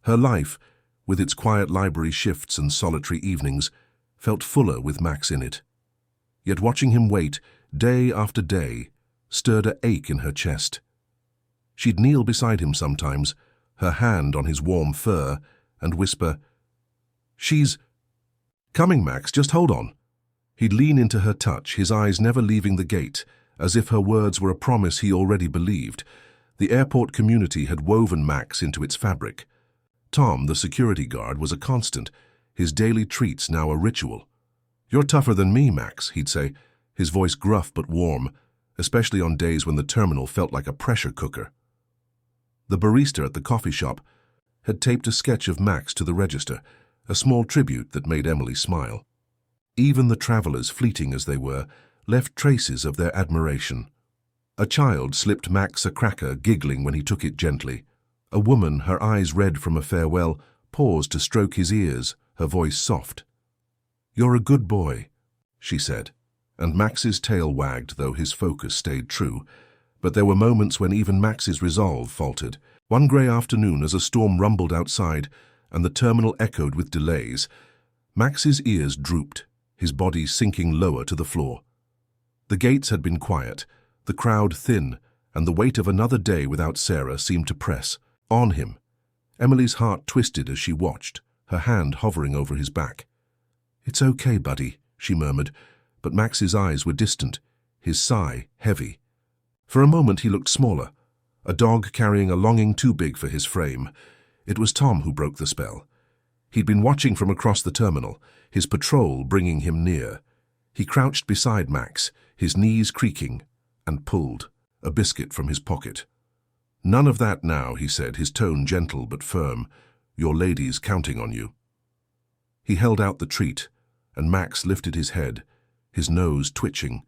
Her life, with its quiet library shifts and solitary evenings, felt fuller with Max in it. Yet watching him wait, day after day, stirred an ache in her chest. She'd kneel beside him sometimes, her hand on his warm fur, and whisper, "She's coming, Max, just hold on." He'd lean into her touch, his eyes never leaving the gate, as if her words were a promise he already believed. The airport community had woven Max into its fabric. Tom, the security guard, was a constant, his daily treats now a ritual. "You're tougher than me, Max," he'd say, his voice gruff but warm, especially on days when the terminal felt like a pressure cooker. The barista at the coffee shop had taped a sketch of Max to the register, a small tribute that made Emily smile. Even the travelers, fleeting as they were, left traces of their admiration. A child slipped Max a cracker, giggling when he took it gently. A woman, her eyes red from a farewell, paused to stroke his ears, her voice soft. "You're a good boy," she said, and Max's tail wagged, though his focus stayed true. But there were moments when even Max's resolve faltered. One grey afternoon, as a storm rumbled outside and the terminal echoed with delays, Max's ears drooped, his body sinking lower to the floor. The gates had been quiet, the crowd thin, and the weight of another day without Sarah seemed to press on him. Emily's heart twisted as she watched, her hand hovering over his back. "It's okay, buddy," she murmured, but Max's eyes were distant, his sigh heavy. For a moment he looked smaller, a dog carrying a longing too big for his frame. It was Tom who broke the spell. He'd been watching from across the terminal, his patrol bringing him near. He crouched beside Max, his knees creaking, and pulled a biscuit from his pocket. "None of that now," he said, his tone gentle but firm. "Your lady's counting on you." He held out the treat, and Max lifted his head, his nose twitching.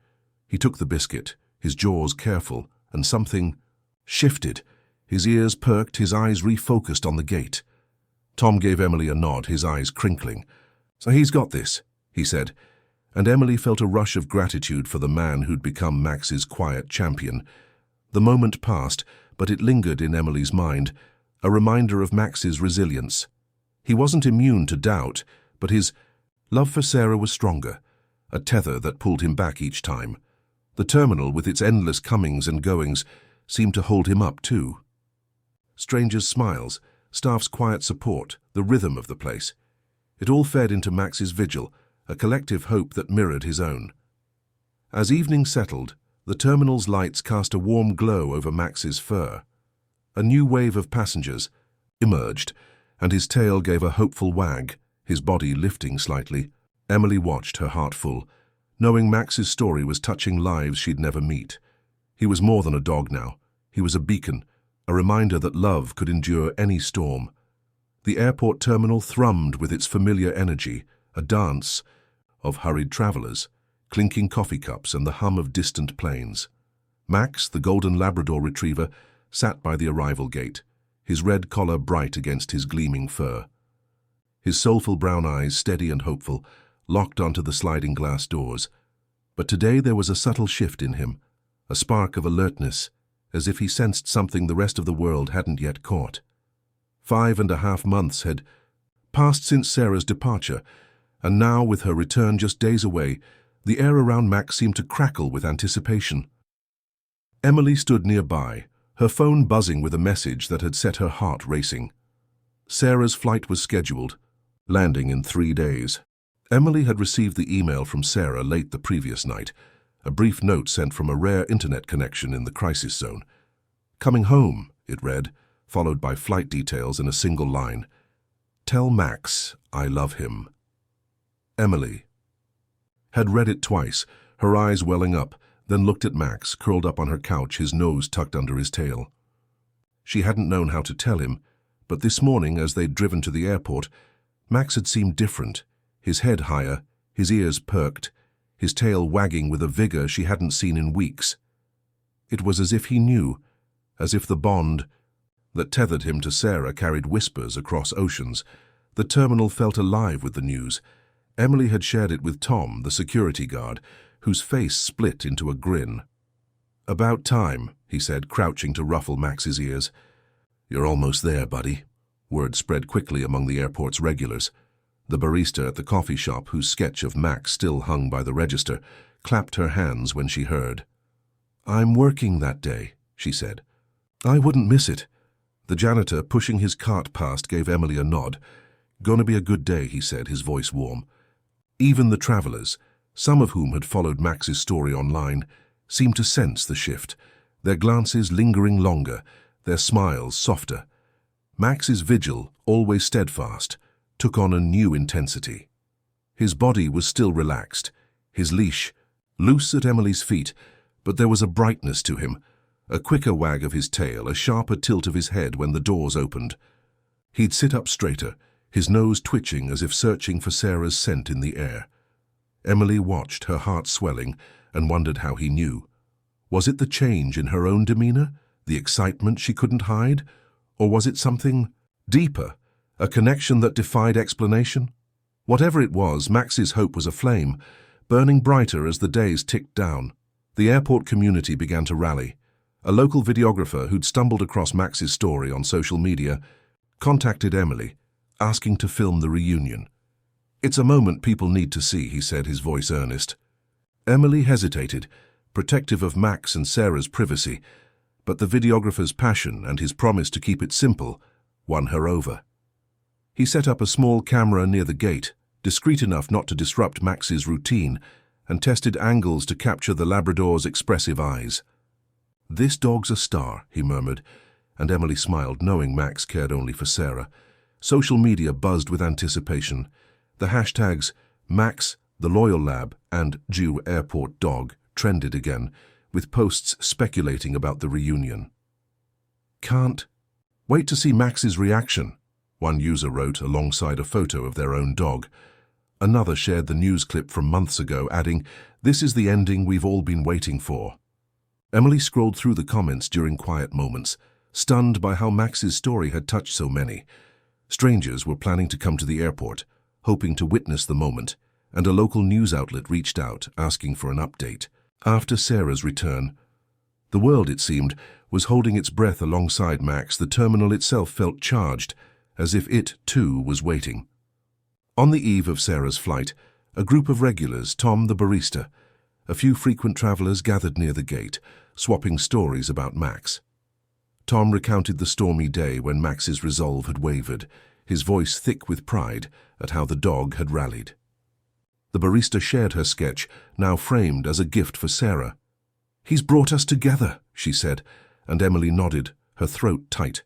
He took the biscuit, his jaws careful, and something shifted. His ears perked, his eyes refocused on the gate. Tom gave Emily a nod, his eyes crinkling. "So he's got this," he said, and Emily felt a rush of gratitude for the man who'd become Max's quiet champion. The moment passed, but it lingered in Emily's mind, a reminder of Max's resilience. He wasn't immune to doubt, but his love for Sarah was stronger, a tether that pulled him back each time. The terminal, with its endless comings and goings, seemed to hold him up too. Strangers' smiles, staff's quiet support, the rhythm of the place. It all fed into Max's vigil, a collective hope that mirrored his own. As evening settled, the terminal's lights cast a warm glow over Max's fur. A new wave of passengers emerged, and his tail gave a hopeful wag, his body lifting slightly. Emily watched, her heart full, knowing Max's story was touching lives she'd never meet. He was more than a dog now. He was a beacon, a reminder that love could endure any storm. The airport terminal thrummed with its familiar energy, a dance of hurried travelers, clinking coffee cups and the hum of distant planes. Max, the golden Labrador retriever, sat by the arrival gate, his red collar bright against his gleaming fur. His soulful brown eyes, steady and hopeful, locked onto the sliding glass doors. But today there was a subtle shift in him, a spark of alertness, as if he sensed something the rest of the world hadn't yet caught. 5.5 months had passed since Sarah's departure, and now, with her return just days away, the air around Max seemed to crackle with anticipation. Emily stood nearby, her phone buzzing with a message that had set her heart racing. Sarah's flight was scheduled, landing in 3 days. Emily had received the email from Sarah late the previous night, a brief note sent from a rare internet connection in the crisis zone. "Coming home," it read, followed by flight details in a single line. "Tell Max I love him." Emily had read it twice, her eyes welling up, then looked at Max, curled up on her couch, his nose tucked under his tail. She hadn't known how to tell him, but this morning, as they'd driven to the airport, Max had seemed different, his head higher, his ears perked, his tail wagging with a vigor she hadn't seen in weeks. It was as if he knew, as if the bond that tethered him to Sarah carried whispers across oceans. The terminal felt alive with the news. Emily had shared it with Tom, the security guard, whose face split into a grin. "About time," he said, crouching to ruffle Max's ears. "You're almost there, buddy." Word spread quickly among the airport's regulars. The barista at the coffee shop, whose sketch of Max still hung by the register, clapped her hands when she heard. "I'm working that day," she said. "I wouldn't miss it." The janitor, pushing his cart past, gave Emily a nod. "Gonna be a good day," he said, his voice warm. Even the travelers, some of whom had followed Max's story online, seemed to sense the shift, their glances lingering longer, their smiles softer. Max's vigil, always steadfast, took on a new intensity. His body was still relaxed, his leash loose at Emily's feet, but there was a brightness to him, a quicker wag of his tail, a sharper tilt of his head when the doors opened. He'd sit up straighter, his nose twitching as if searching for Sarah's scent in the air. Emily watched, her heart swelling, and wondered how he knew. Was it the change in her own demeanor, the excitement she couldn't hide, or was it something deeper, a connection that defied explanation? Whatever it was, Max's hope was aflame, burning brighter as the days ticked down. The airport community began to rally. A local videographer who'd stumbled across Max's story on social media contacted Emily, asking to film the reunion. "It's a moment people need to see," he said, his voice earnest. Emily hesitated, protective of Max and Sarah's privacy, but the videographer's passion and his promise to keep it simple won her over. He set up a small camera near the gate, discreet enough not to disrupt Max's routine, and tested angles to capture the Labrador's expressive eyes. "This dog's a star," he murmured, and Emily smiled, knowing Max cared only for Sarah. Social media buzzed with anticipation. The hashtags Max, the Loyal Lab, and Jew Airport Dog trended again, with posts speculating about the reunion. "Can't wait to see Max's reaction," one user wrote alongside a photo of their own dog. Another shared the news clip from months ago, adding, "This is the ending we've all been waiting for." Emily scrolled through the comments during quiet moments, stunned by how Max's story had touched so many. Strangers were planning to come to the airport, hoping to witness the moment, and a local news outlet reached out, asking for an update. After Sarah's return, the world, it seemed, was holding its breath alongside Max. The terminal itself felt charged, as if it, too, was waiting. On the eve of Sarah's flight, a group of regulars, Tom the barista, a few frequent travelers gathered near the gate, swapping stories about Max. Tom recounted the stormy day when Max's resolve had wavered, his voice thick with pride at how the dog had rallied. The barista shared her sketch, now framed as a gift for Sarah. "He's brought us together," she said, and Emily nodded, her throat tight.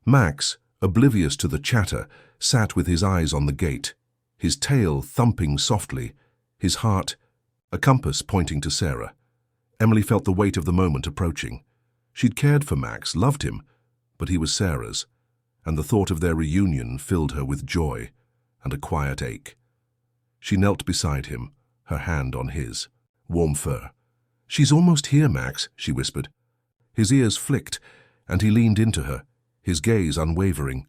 Max, oblivious to the chatter, sat with his eyes on the gate, his tail thumping softly, his heart a compass pointing to Sarah. Emily felt the weight of the moment approaching. She'd cared for Max, loved him, but he was Sarah's, and the thought of their reunion filled her with joy and a quiet ache. She knelt beside him, her hand on his. Warm fur. "She's almost here, Max," she whispered. His ears flicked, and he leaned into her, his gaze unwavering.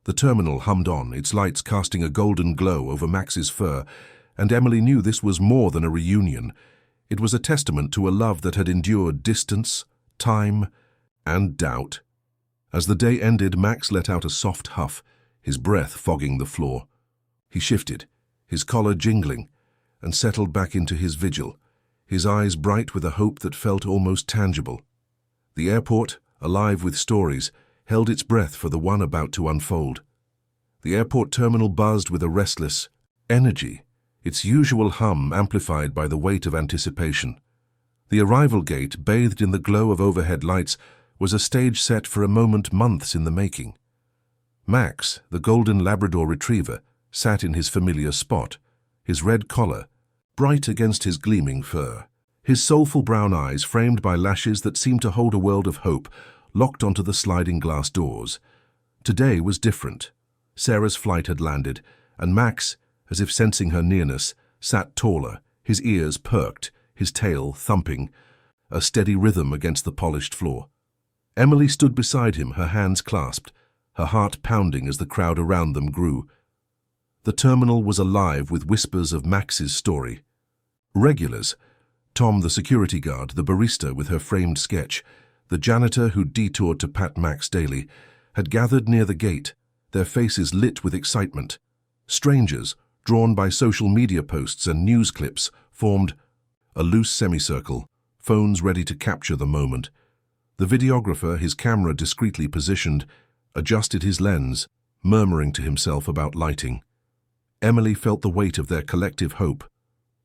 The terminal hummed on, its lights casting a golden glow over Max's fur, and Emily knew this was more than a reunion. It was a testament to a love that had endured distance, time, and doubt. As the day ended, Max let out a soft huff, his breath fogging the floor. He shifted, his collar jingling, and settled back into his vigil, his eyes bright with a hope that felt almost tangible. The airport, alive with stories, held its breath for the one about to unfold. The airport terminal buzzed with a restless energy, its usual hum amplified by the weight of anticipation. The arrival gate, bathed in the glow of overhead lights, was a stage set for a moment months in the making. Max, the golden Labrador retriever, sat in his familiar spot, his red collar bright against his gleaming fur, his soulful brown eyes framed by lashes that seemed to hold a world of hope, locked onto the sliding glass doors. Today was different. Sarah's flight had landed, and Max, as if sensing her nearness, sat taller, his ears perked, his tail thumping, a steady rhythm against the polished floor. Emily stood beside him, her hands clasped, her heart pounding as the crowd around them grew. The terminal was alive with whispers of Max's story. Regulars, Tom the security guard, the barista with her framed sketch, the janitor who detoured to pat Max daily, had gathered near the gate, their faces lit with excitement. Strangers, drawn by social media posts and news clips, formed a loose semicircle, phones ready to capture the moment. The videographer, his camera discreetly positioned, adjusted his lens, murmuring to himself about lighting. Emily felt the weight of their collective hope,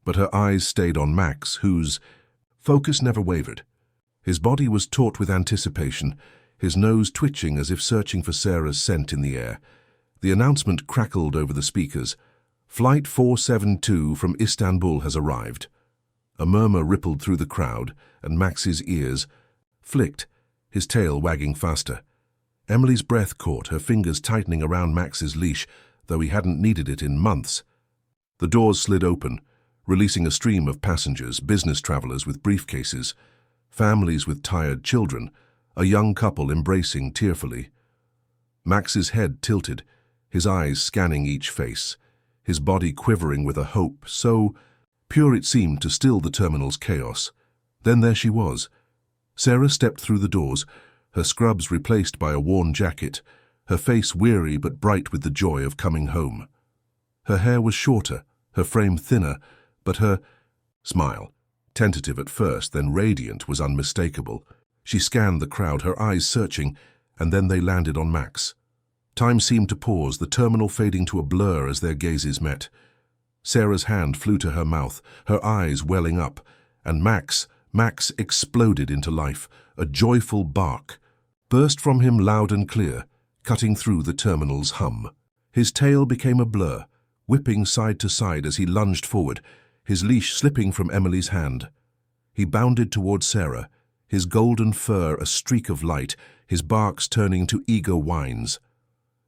but her eyes stayed on Max, whose focus never wavered. His body was taut with anticipation, his nose twitching as if searching for Sarah's scent in the air. The announcement crackled over the speakers. "Flight 472 from Istanbul has arrived." A murmur rippled through the crowd, and Max's ears flicked, his tail wagging faster. Emily's breath caught, her fingers tightening around Max's leash, though he hadn't needed it in months. The doors slid open, releasing a stream of passengers, business travelers with briefcases, families with tired children, a young couple embracing tearfully. Max's head tilted, his eyes scanning each face, his body quivering with a hope so pure it seemed to still the terminal's chaos. Then there she was. Sarah stepped through the doors, her scrubs replaced by a worn jacket, her face weary but bright with the joy of coming home. Her hair was shorter, her frame thinner, but her smile, tentative at first, then radiant, was unmistakable. She scanned the crowd, her eyes searching, and then they landed on Max. Time seemed to pause, the terminal fading to a blur as their gazes met. Sarah's hand flew to her mouth, her eyes welling up, and Max exploded into life. A joyful bark burst from him loud and clear, cutting through the terminal's hum. His tail became a blur, whipping side to side as he lunged forward, his leash slipping from Emily's hand. He bounded towards Sarah, his golden fur a streak of light, his barks turning to eager whines.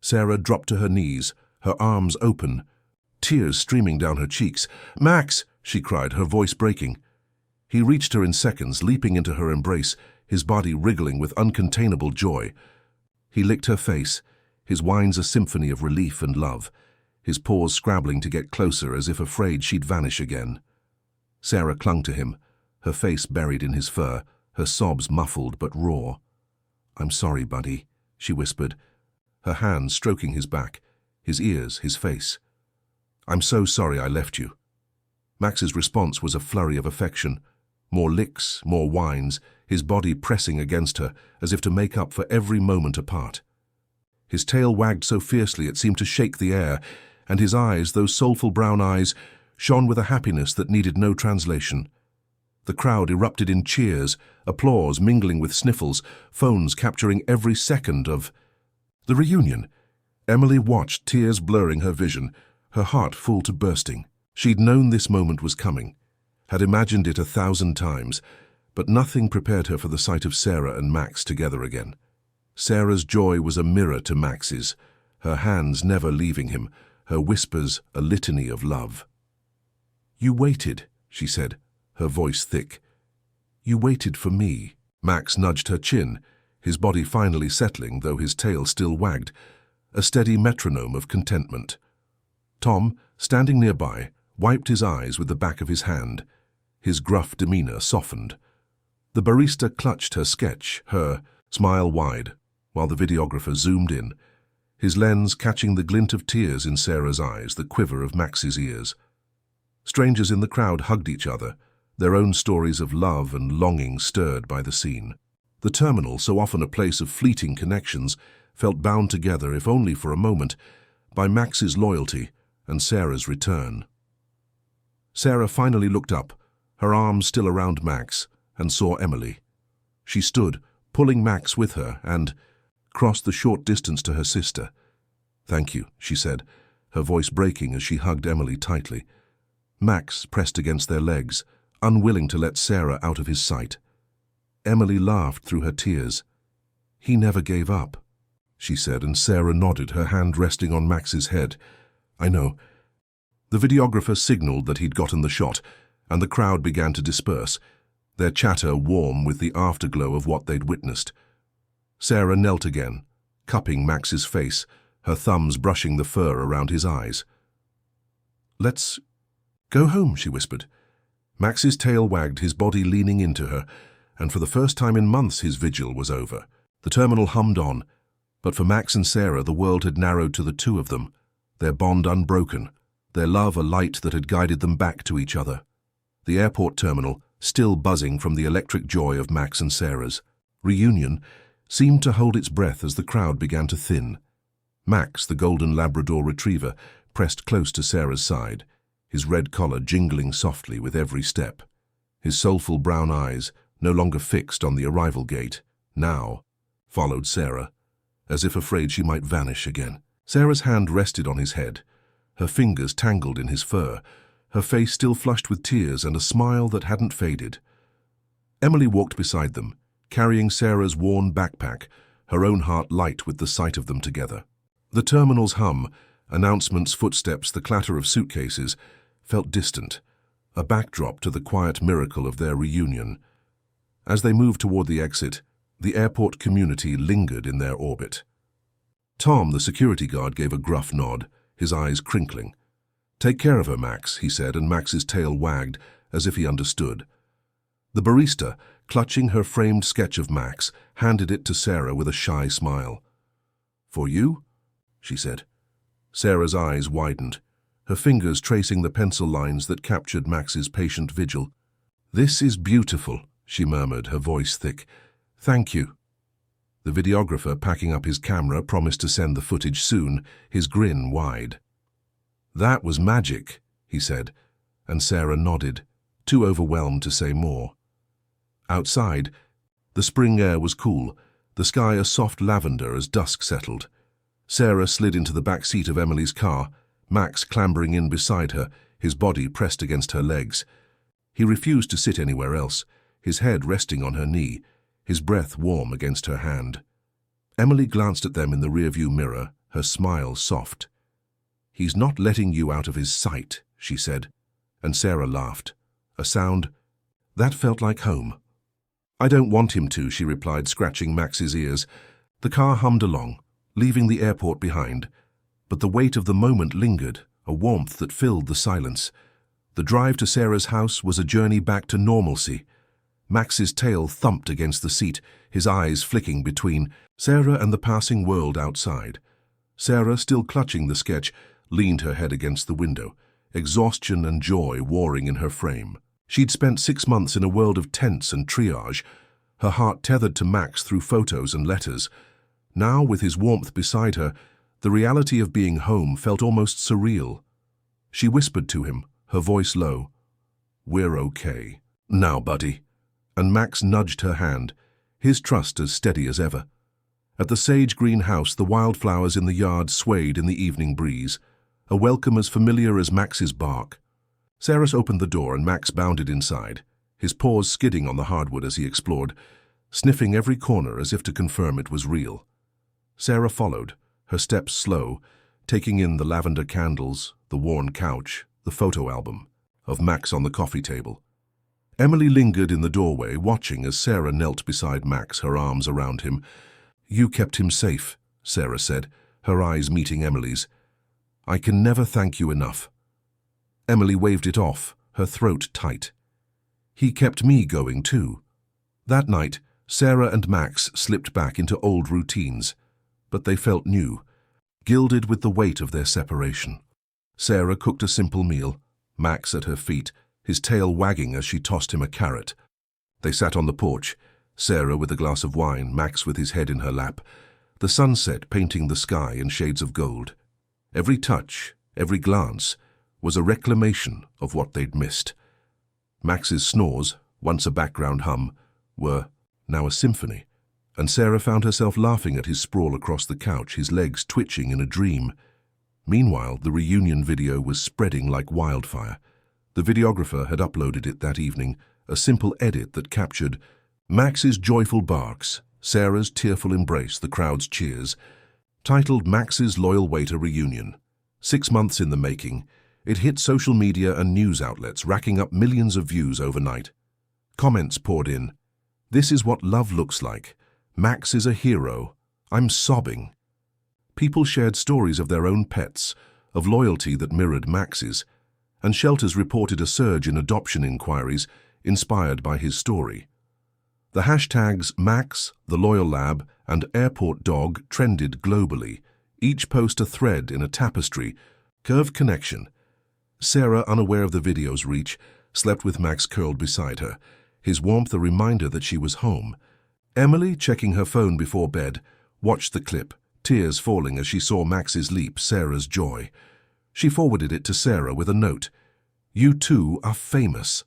Sarah dropped to her knees, her arms open, tears streaming down her cheeks. "Max!" she cried, her voice breaking. He reached her in seconds, leaping into her embrace, his body wriggling with uncontainable joy. He licked her face, his whines a symphony of relief and love, his paws scrabbling to get closer as if afraid she'd vanish again. Sarah clung to him, her face buried in his fur, her sobs muffled but raw. "I'm sorry, buddy," she whispered, her hands stroking his back, his ears, his face. "I'm so sorry I left you." Max's response was a flurry of affection. More licks, more whines, his body pressing against her, as if to make up for every moment apart. His tail wagged so fiercely it seemed to shake the air, and his eyes, those soulful brown eyes, shone with a happiness that needed no translation. The crowd erupted in cheers, applause mingling with sniffles, phones capturing every second of the reunion. Emily watched, tears blurring her vision, her heart full to bursting. She'd known this moment was coming, had imagined it 1,000 times, but nothing prepared her for the sight of Sarah and Max together again. Sarah's joy was a mirror to Max's, her hands never leaving him, her whispers a litany of love. "You waited," she said, her voice thick. "You waited for me." Max nudged her chin, his body finally settling, though his tail still wagged, a steady metronome of contentment. Tom, standing nearby, wiped his eyes with the back of his hand. His gruff demeanor softened. The barista clutched her sketch, her smile wide, while the videographer zoomed in, his lens catching the glint of tears in Sarah's eyes, the quiver of Max's ears. Strangers in the crowd hugged each other, their own stories of love and longing stirred by the scene. The terminal, so often a place of fleeting connections, felt bound together, if only for a moment, by Max's loyalty and Sarah's return. Sarah finally looked up, her arms still around Max, and saw Emily. She stood, pulling Max with her, and crossed the short distance to her sister. "Thank you," she said, her voice breaking as she hugged Emily tightly. Max pressed against their legs, unwilling to let Sarah out of his sight. Emily laughed through her tears. "He never gave up," she said, and Sarah nodded, her hand resting on Max's head. "I know." The videographer signaled that he'd gotten the shot, and the crowd began to disperse, their chatter warm with the afterglow of what they'd witnessed. Sarah knelt again, cupping Max's face, her thumbs brushing the fur around his eyes. "Let's go home," she whispered. Max's tail wagged, his body leaning into her, and for the first time in months his vigil was over. The terminal hummed on, but for Max and Sarah the world had narrowed to the two of them, their bond unbroken, their love a light that had guided them back to each other. The airport terminal, still buzzing from the electric joy of Max and Sarah's reunion, seemed to hold its breath as the crowd began to thin. Max, the golden Labrador retriever, pressed close to Sarah's side, his red collar jingling softly with every step. His soulful brown eyes, no longer fixed on the arrival gate, now followed Sarah, as if afraid she might vanish again. Sarah's hand rested on his head, her fingers tangled in his fur, her face still flushed with tears and a smile that hadn't faded. Emily walked beside them, carrying Sarah's worn backpack, her own heart light with the sight of them together. The terminal's hum, announcements, footsteps, the clatter of suitcases, felt distant, a backdrop to the quiet miracle of their reunion. As they moved toward the exit, the airport community lingered in their orbit. Tom, the security guard, gave a gruff nod, his eyes crinkling. "Take care of her, Max," he said, and Max's tail wagged, as if he understood. The barista, clutching her framed sketch of Max, handed it to Sarah with a shy smile. "For you?" she said. Sarah's eyes widened, her fingers tracing the pencil lines that captured Max's patient vigil. "This is beautiful," she murmured, her voice thick. "Thank you." The videographer, packing up his camera, promised to send the footage soon, his grin wide. "That was magic," he said, and Sarah nodded, too overwhelmed to say more. Outside, the spring air was cool, the sky a soft lavender as dusk settled. Sarah slid into the back seat of Emily's car, Max clambering in beside her, his body pressed against her legs. He refused to sit anywhere else, his head resting on her knee, his breath warm against her hand. Emily glanced at them in the rearview mirror, her smile soft. "He's not letting you out of his sight," she said, and Sarah laughed. A sound that felt like home. "I don't want him to," she replied, scratching Max's ears. The car hummed along, leaving the airport behind, but the weight of the moment lingered, a warmth that filled the silence. The drive to Sarah's house was a journey back to normalcy. Max's tail thumped against the seat, his eyes flicking between Sarah and the passing world outside. Sarah, still clutching the sketch, leaned her head against the window, exhaustion and joy warring in her frame. She'd spent 6 months in a world of tense and triage, her heart tethered to Max through photos and letters. Now, with his warmth beside her, the reality of being home felt almost surreal. She whispered to him, her voice low, "We're okay. Now, buddy." And Max nudged her hand, his trust as steady as ever. At the sage-green house, the wildflowers in the yard swayed in the evening breeze, a welcome as familiar as Max's bark. Sarah opened the door and Max bounded inside, his paws skidding on the hardwood as he explored, sniffing every corner as if to confirm it was real. Sarah followed, her steps slow, taking in the lavender candles, the worn couch, the photo album of Max on the coffee table. Emily lingered in the doorway, watching as Sarah knelt beside Max, her arms around him. "You kept him safe," Sarah said, her eyes meeting Emily's. "I can never thank you enough." Emily waved it off, her throat tight. "He kept me going too." That night, Sarah and Max slipped back into old routines, but they felt new, gilded with the weight of their separation. Sarah cooked a simple meal, Max at her feet, his tail wagging as she tossed him a carrot. They sat on the porch, Sarah with a glass of wine, Max with his head in her lap, the sunset painting the sky in shades of gold. Every touch, every glance, was a reclamation of what they'd missed. Max's snores, once a background hum, were now a symphony, and Sarah found herself laughing at his sprawl across the couch, his legs twitching in a dream. Meanwhile, the reunion video was spreading like wildfire. The videographer had uploaded it that evening, a simple edit that captured Max's joyful barks, Sarah's tearful embrace, the crowd's cheers. Titled Max's Loyal Waiter Reunion. 6 months in the making, it hit social media and news outlets, racking up millions of views overnight. Comments poured in. "This is what love looks like. Max is a hero. I'm sobbing." People shared stories of their own pets, of loyalty that mirrored Max's, and shelters reported a surge in adoption inquiries inspired by his story. The hashtags Max, the Loyal Lab, and Airport Dog trended globally, each post a thread in a tapestry, curved connection. Sarah, unaware of the video's reach, slept with Max curled beside her, his warmth a reminder that she was home. Emily, checking her phone before bed, watched the clip, tears falling as she saw Max's leap, Sarah's joy. She forwarded it to Sarah with a note. "You two are famous."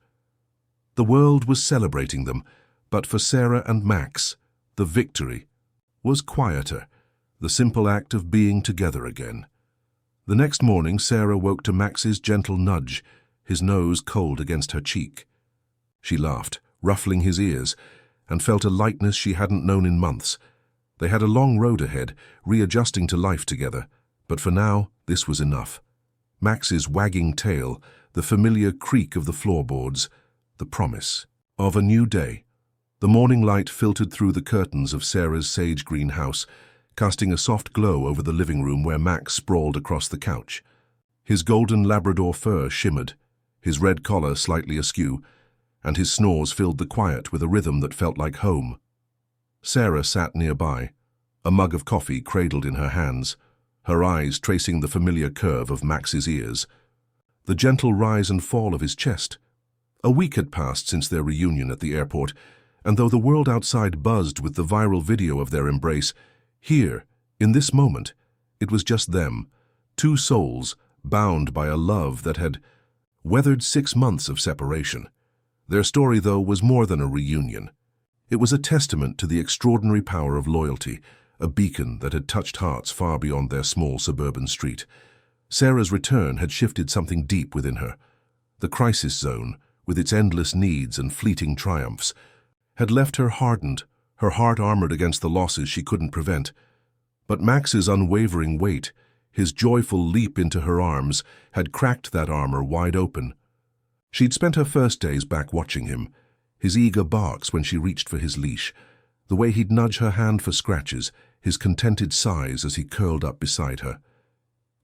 The world was celebrating them, but for Sarah and Max, the victory was quieter, the simple act of being together again. The next morning, Sarah woke to Max's gentle nudge, his nose cold against her cheek. She laughed, ruffling his ears, and felt a lightness she hadn't known in months. They had a long road ahead, readjusting to life together, but for now, this was enough. Max's wagging tail, the familiar creak of the floorboards, the promise of a new day. The morning light filtered through the curtains of Sarah's sage-green house, casting a soft glow over the living room where Max sprawled across the couch. His golden Labrador fur shimmered, his red collar slightly askew, and his snores filled the quiet with a rhythm that felt like home. Sarah sat nearby, a mug of coffee cradled in her hands, her eyes tracing the familiar curve of Max's ears, the gentle rise and fall of his chest. A week had passed since their reunion at the airport, and though the world outside buzzed with the viral video of their embrace, here, in this moment, it was just them, two souls bound by a love that had weathered 6 months of separation. Their story, though, was more than a reunion. It was a testament to the extraordinary power of loyalty, a beacon that had touched hearts far beyond their small suburban street. Sarah's return had shifted something deep within her. The crisis zone, with its endless needs and fleeting triumphs, had left her hardened, her heart armored against the losses she couldn't prevent. But Max's unwavering weight, His joyful leap into her arms had cracked that armor wide open. She'd spent her first days back watching him, his eager barks when she reached for his leash, the way he'd nudge her hand for scratches, his contented sighs as he curled up beside her.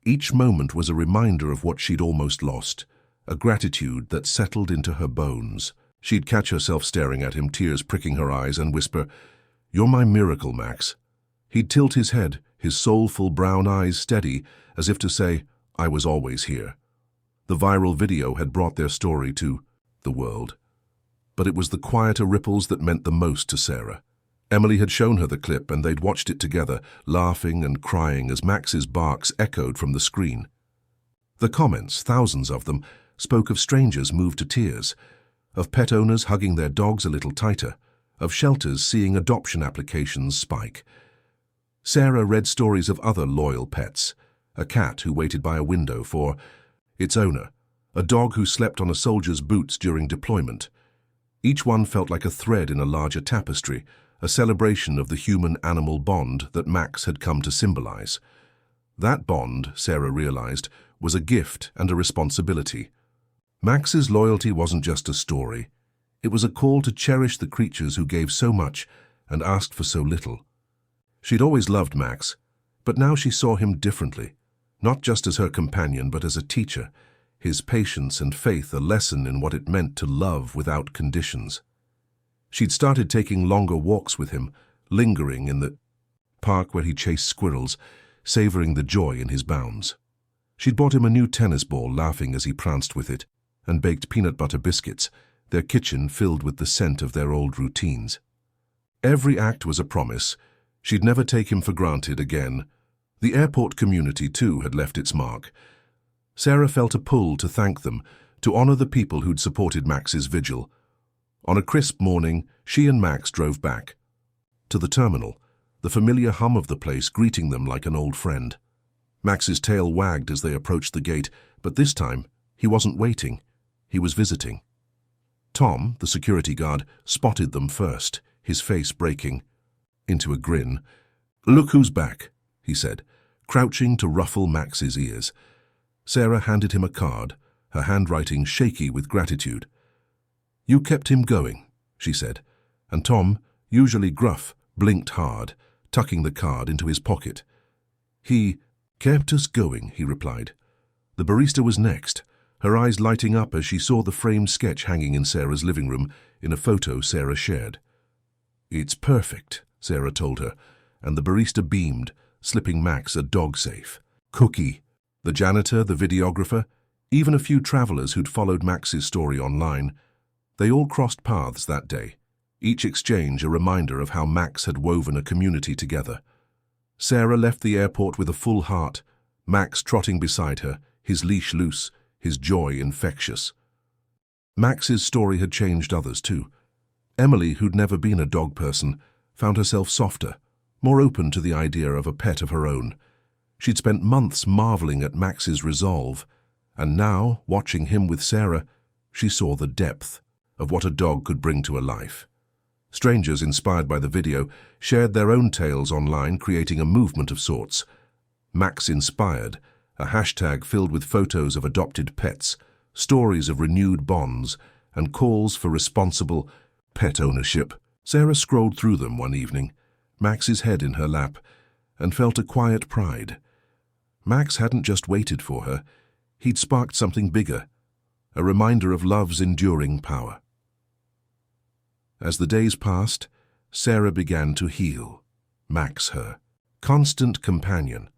Each moment was a reminder of what she'd almost lost, a gratitude that settled into her bones. She'd catch herself staring at him, tears pricking her eyes, and whisper, "You're my miracle, Max." He'd tilt his head, his soulful brown eyes steady, as if to say, "I was always here." The viral video had brought their story to the world. But it was the quieter ripples that meant the most to Sarah. Emily had shown her the clip, and they'd watched it together, laughing and crying as Max's barks echoed from the screen. The comments, thousands of them, spoke of strangers moved to tears, of pet owners hugging their dogs a little tighter, of shelters seeing adoption applications spike. Sarah read stories of other loyal pets, a cat who waited by a window for its owner, a dog who slept on a soldier's boots during deployment. Each one felt like a thread in a larger tapestry, a celebration of the human-animal bond that Max had come to symbolize. That bond, Sarah realized, was a gift and a responsibility. Max's loyalty wasn't just a story. It was a call to cherish the creatures who gave so much and asked for so little. She'd always loved Max, but now she saw him differently, not just as her companion but as a teacher, his patience and faith a lesson in what it meant to love without conditions. She'd started taking longer walks with him, lingering in the park where he chased squirrels, savoring the joy in his bounds. She'd bought him a new tennis ball, laughing as he pranced with it, and baked peanut butter biscuits, their kitchen filled with the scent of their old routines. Every act was a promise. She'd never take him for granted again. The airport community, too, had left its mark. Sarah felt a pull to thank them, to honor the people who'd supported Max's vigil. On a crisp morning, she and Max drove back to the terminal, the familiar hum of the place greeting them like an old friend. Max's tail wagged as they approached the gate, but this time, he wasn't waiting. He was visiting. Tom, the security guard, spotted them first, his face breaking into a grin. "Look who's back," he said, crouching to ruffle Max's ears. Sarah handed him a card, her handwriting shaky with gratitude. "You kept him going," she said, and Tom, usually gruff, blinked hard, tucking the card into his pocket. "He kept us going," he replied. The barista was next, her eyes lighting up as she saw the framed sketch hanging in Sarah's living room in a photo Sarah shared. "It's perfect," Sarah told her, and the barista beamed, slipping Max a dog-safe cookie. The janitor, the videographer, even a few travelers who'd followed Max's story online, they all crossed paths that day, each exchange a reminder of how Max had woven a community together. Sarah left the airport with a full heart, Max trotting beside her, his leash loose, his joy infectious. Max's story had changed others too. Emily, who'd never been a dog person, found herself softer, more open to the idea of a pet of her own. She'd spent months marveling at Max's resolve, and now, watching him with Sarah, she saw the depth of what a dog could bring to a life. Strangers, inspired by the video, shared their own tales online, creating a movement of sorts. Max Inspired, a hashtag filled with photos of adopted pets, stories of renewed bonds, and calls for responsible pet ownership. Sarah scrolled through them one evening, Max's head in her lap, and felt a quiet pride. Max hadn't just waited for her, he'd sparked something bigger, a reminder of love's enduring power. As the days passed, Sarah began to heal. Max, her constant companion.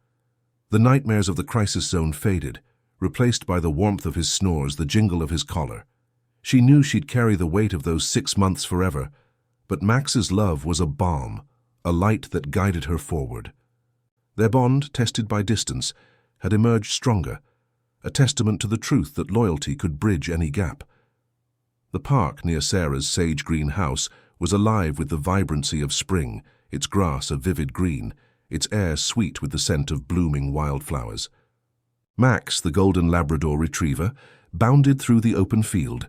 The nightmares of the crisis zone faded, replaced by the warmth of his snores, the jingle of his collar. She knew she'd carry the weight of those 6 months forever, but Max's love was a balm, a light that guided her forward. Their bond, tested by distance, had emerged stronger, a testament to the truth that loyalty could bridge any gap. The park near Sarah's sage green house was alive with the vibrancy of spring, its grass a vivid green, its air sweet with the scent of blooming wildflowers. Max, the golden Labrador retriever, bounded through the open field,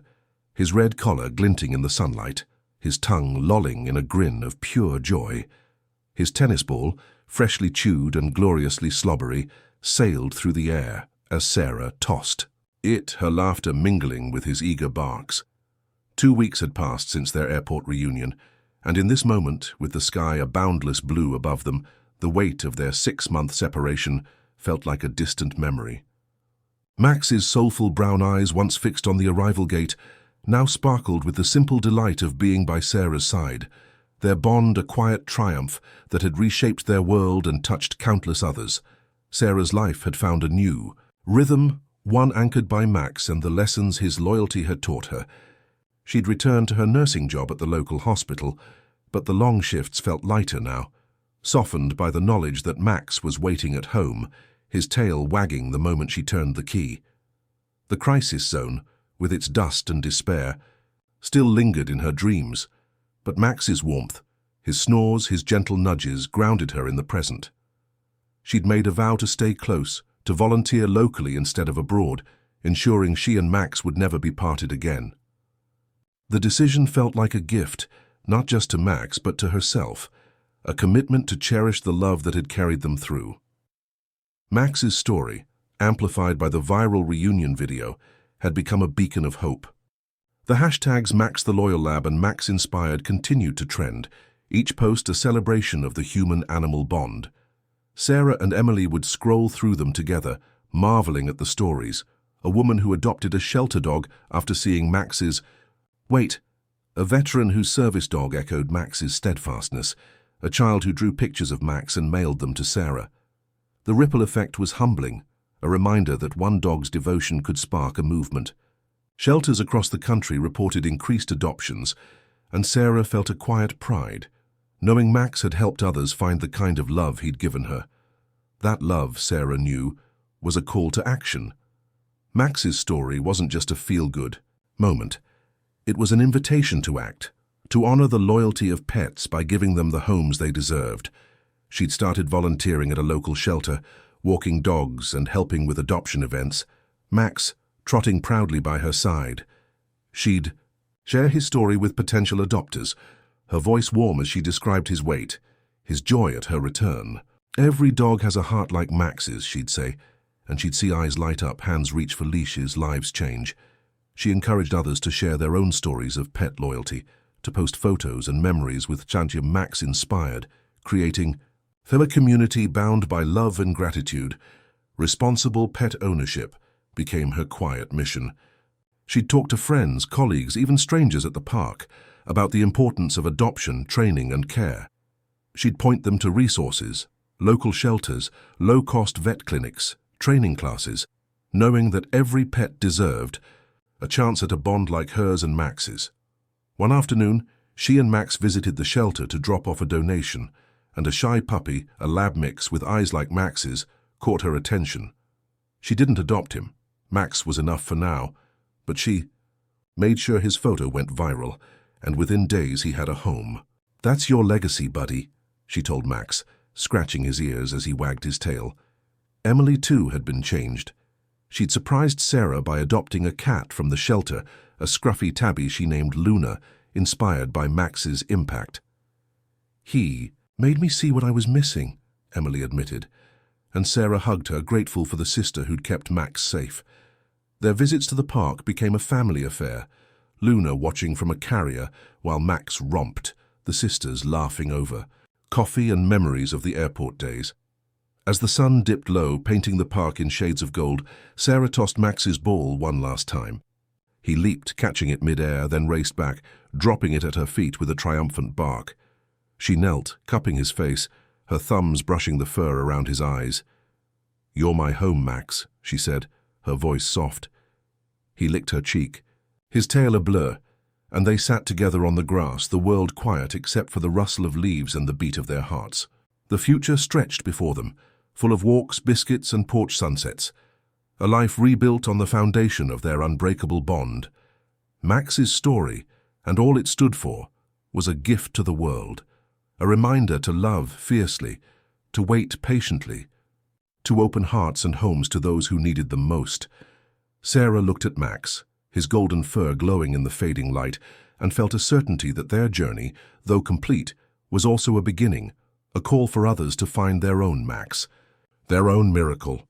his red collar glinting in the sunlight, his tongue lolling in a grin of pure joy. His tennis ball, freshly chewed and gloriously slobbery, sailed through the air as Sarah tossed. Her laughter mingling with his eager barks. 2 weeks had passed since their airport reunion, and in this moment, with the sky a boundless blue above them, the weight of their 6-month separation felt like a distant memory. Max's soulful brown eyes, once fixed on the arrival gate, now sparkled with the simple delight of being by Sarah's side, their bond a quiet triumph that had reshaped their world and touched countless others. Sarah's life had found a new rhythm, one anchored by Max and the lessons his loyalty had taught her. She'd returned to her nursing job at the local hospital, but the long shifts felt lighter now, softened by the knowledge that Max was waiting at home, his tail wagging the moment she turned the key. The crisis zone, with its dust and despair, still lingered in her dreams, but Max's warmth, his snores, his gentle nudges grounded her in the present. She'd made a vow to stay close, to volunteer locally instead of abroad, ensuring she and Max would never be parted again. The decision felt like a gift, not just to Max but to herself, a commitment to cherish the love that had carried them through. Max's story, amplified by the viral reunion video, had become a beacon of hope. The hashtags Max the Loyal Lab and Max Inspired continued to trend, each post a celebration of the human-animal bond. Sarah and Emily would scroll through them together, marveling at the stories. A woman who adopted a shelter dog after seeing Max's... Wait, a veteran whose service dog echoed Max's steadfastness, a child who drew pictures of Max and mailed them to Sarah. The ripple effect was humbling, a reminder that one dog's devotion could spark a movement. Shelters across the country reported increased adoptions, and Sarah felt a quiet pride, knowing Max had helped others find the kind of love he'd given her. That love, Sarah knew, was a call to action. Max's story wasn't just a feel-good moment. It was an invitation to act, to honor the loyalty of pets by giving them the homes they deserved. She'd started volunteering at a local shelter, walking dogs and helping with adoption events, Max trotting proudly by her side. She'd share his story with potential adopters, her voice warm as she described his wait, his joy at her return. Every dog has a heart like Max's, she'd say, and she'd see eyes light up, hands reach for leashes, lives change. She encouraged others to share their own stories of pet loyalty, to post photos and memories with # Max Inspired, creating a community bound by love and gratitude. Responsible pet ownership became her quiet mission. She'd talk to friends, colleagues, even strangers at the park about the importance of adoption, training and care. She'd point them to resources, local shelters, low-cost vet clinics, training classes, knowing that every pet deserved a chance at a bond like hers and Max's. One afternoon, she and Max visited the shelter to drop off a donation, and a shy puppy, a lab mix with eyes like Max's, caught her attention. She didn't adopt him. Max was enough for now, but she made sure his photo went viral, and within days he had a home. "That's your legacy, buddy," she told Max, scratching his ears as he wagged his tail. Emily, too, had been changed. She'd surprised Sarah by adopting a cat from the shelter, a scruffy tabby she named Luna, inspired by Max's impact. "He made me see what I was missing," Emily admitted, and Sarah hugged her, grateful for the sister who'd kept Max safe. Their visits to the park became a family affair, Luna watching from a carrier while Max romped, the sisters laughing over coffee and memories of the airport days. As the sun dipped low, painting the park in shades of gold, Sarah tossed Max's ball one last time. He leaped, catching it mid-air, then raced back, dropping it at her feet with a triumphant bark. She knelt, cupping his face, her thumbs brushing the fur around his eyes. "You're my home, Max," she said, her voice soft. He licked her cheek, his tail a blur, and they sat together on the grass, the world quiet except for the rustle of leaves and the beat of their hearts. The future stretched before them, full of walks, biscuits, and porch sunsets, a life rebuilt on the foundation of their unbreakable bond. Max's story, and all it stood for, was a gift to the world, a reminder to love fiercely, to wait patiently, to open hearts and homes to those who needed them most. Sarah looked at Max, his golden fur glowing in the fading light, and felt a certainty that their journey, though complete, was also a beginning, a call for others to find their own Max, their own miracle.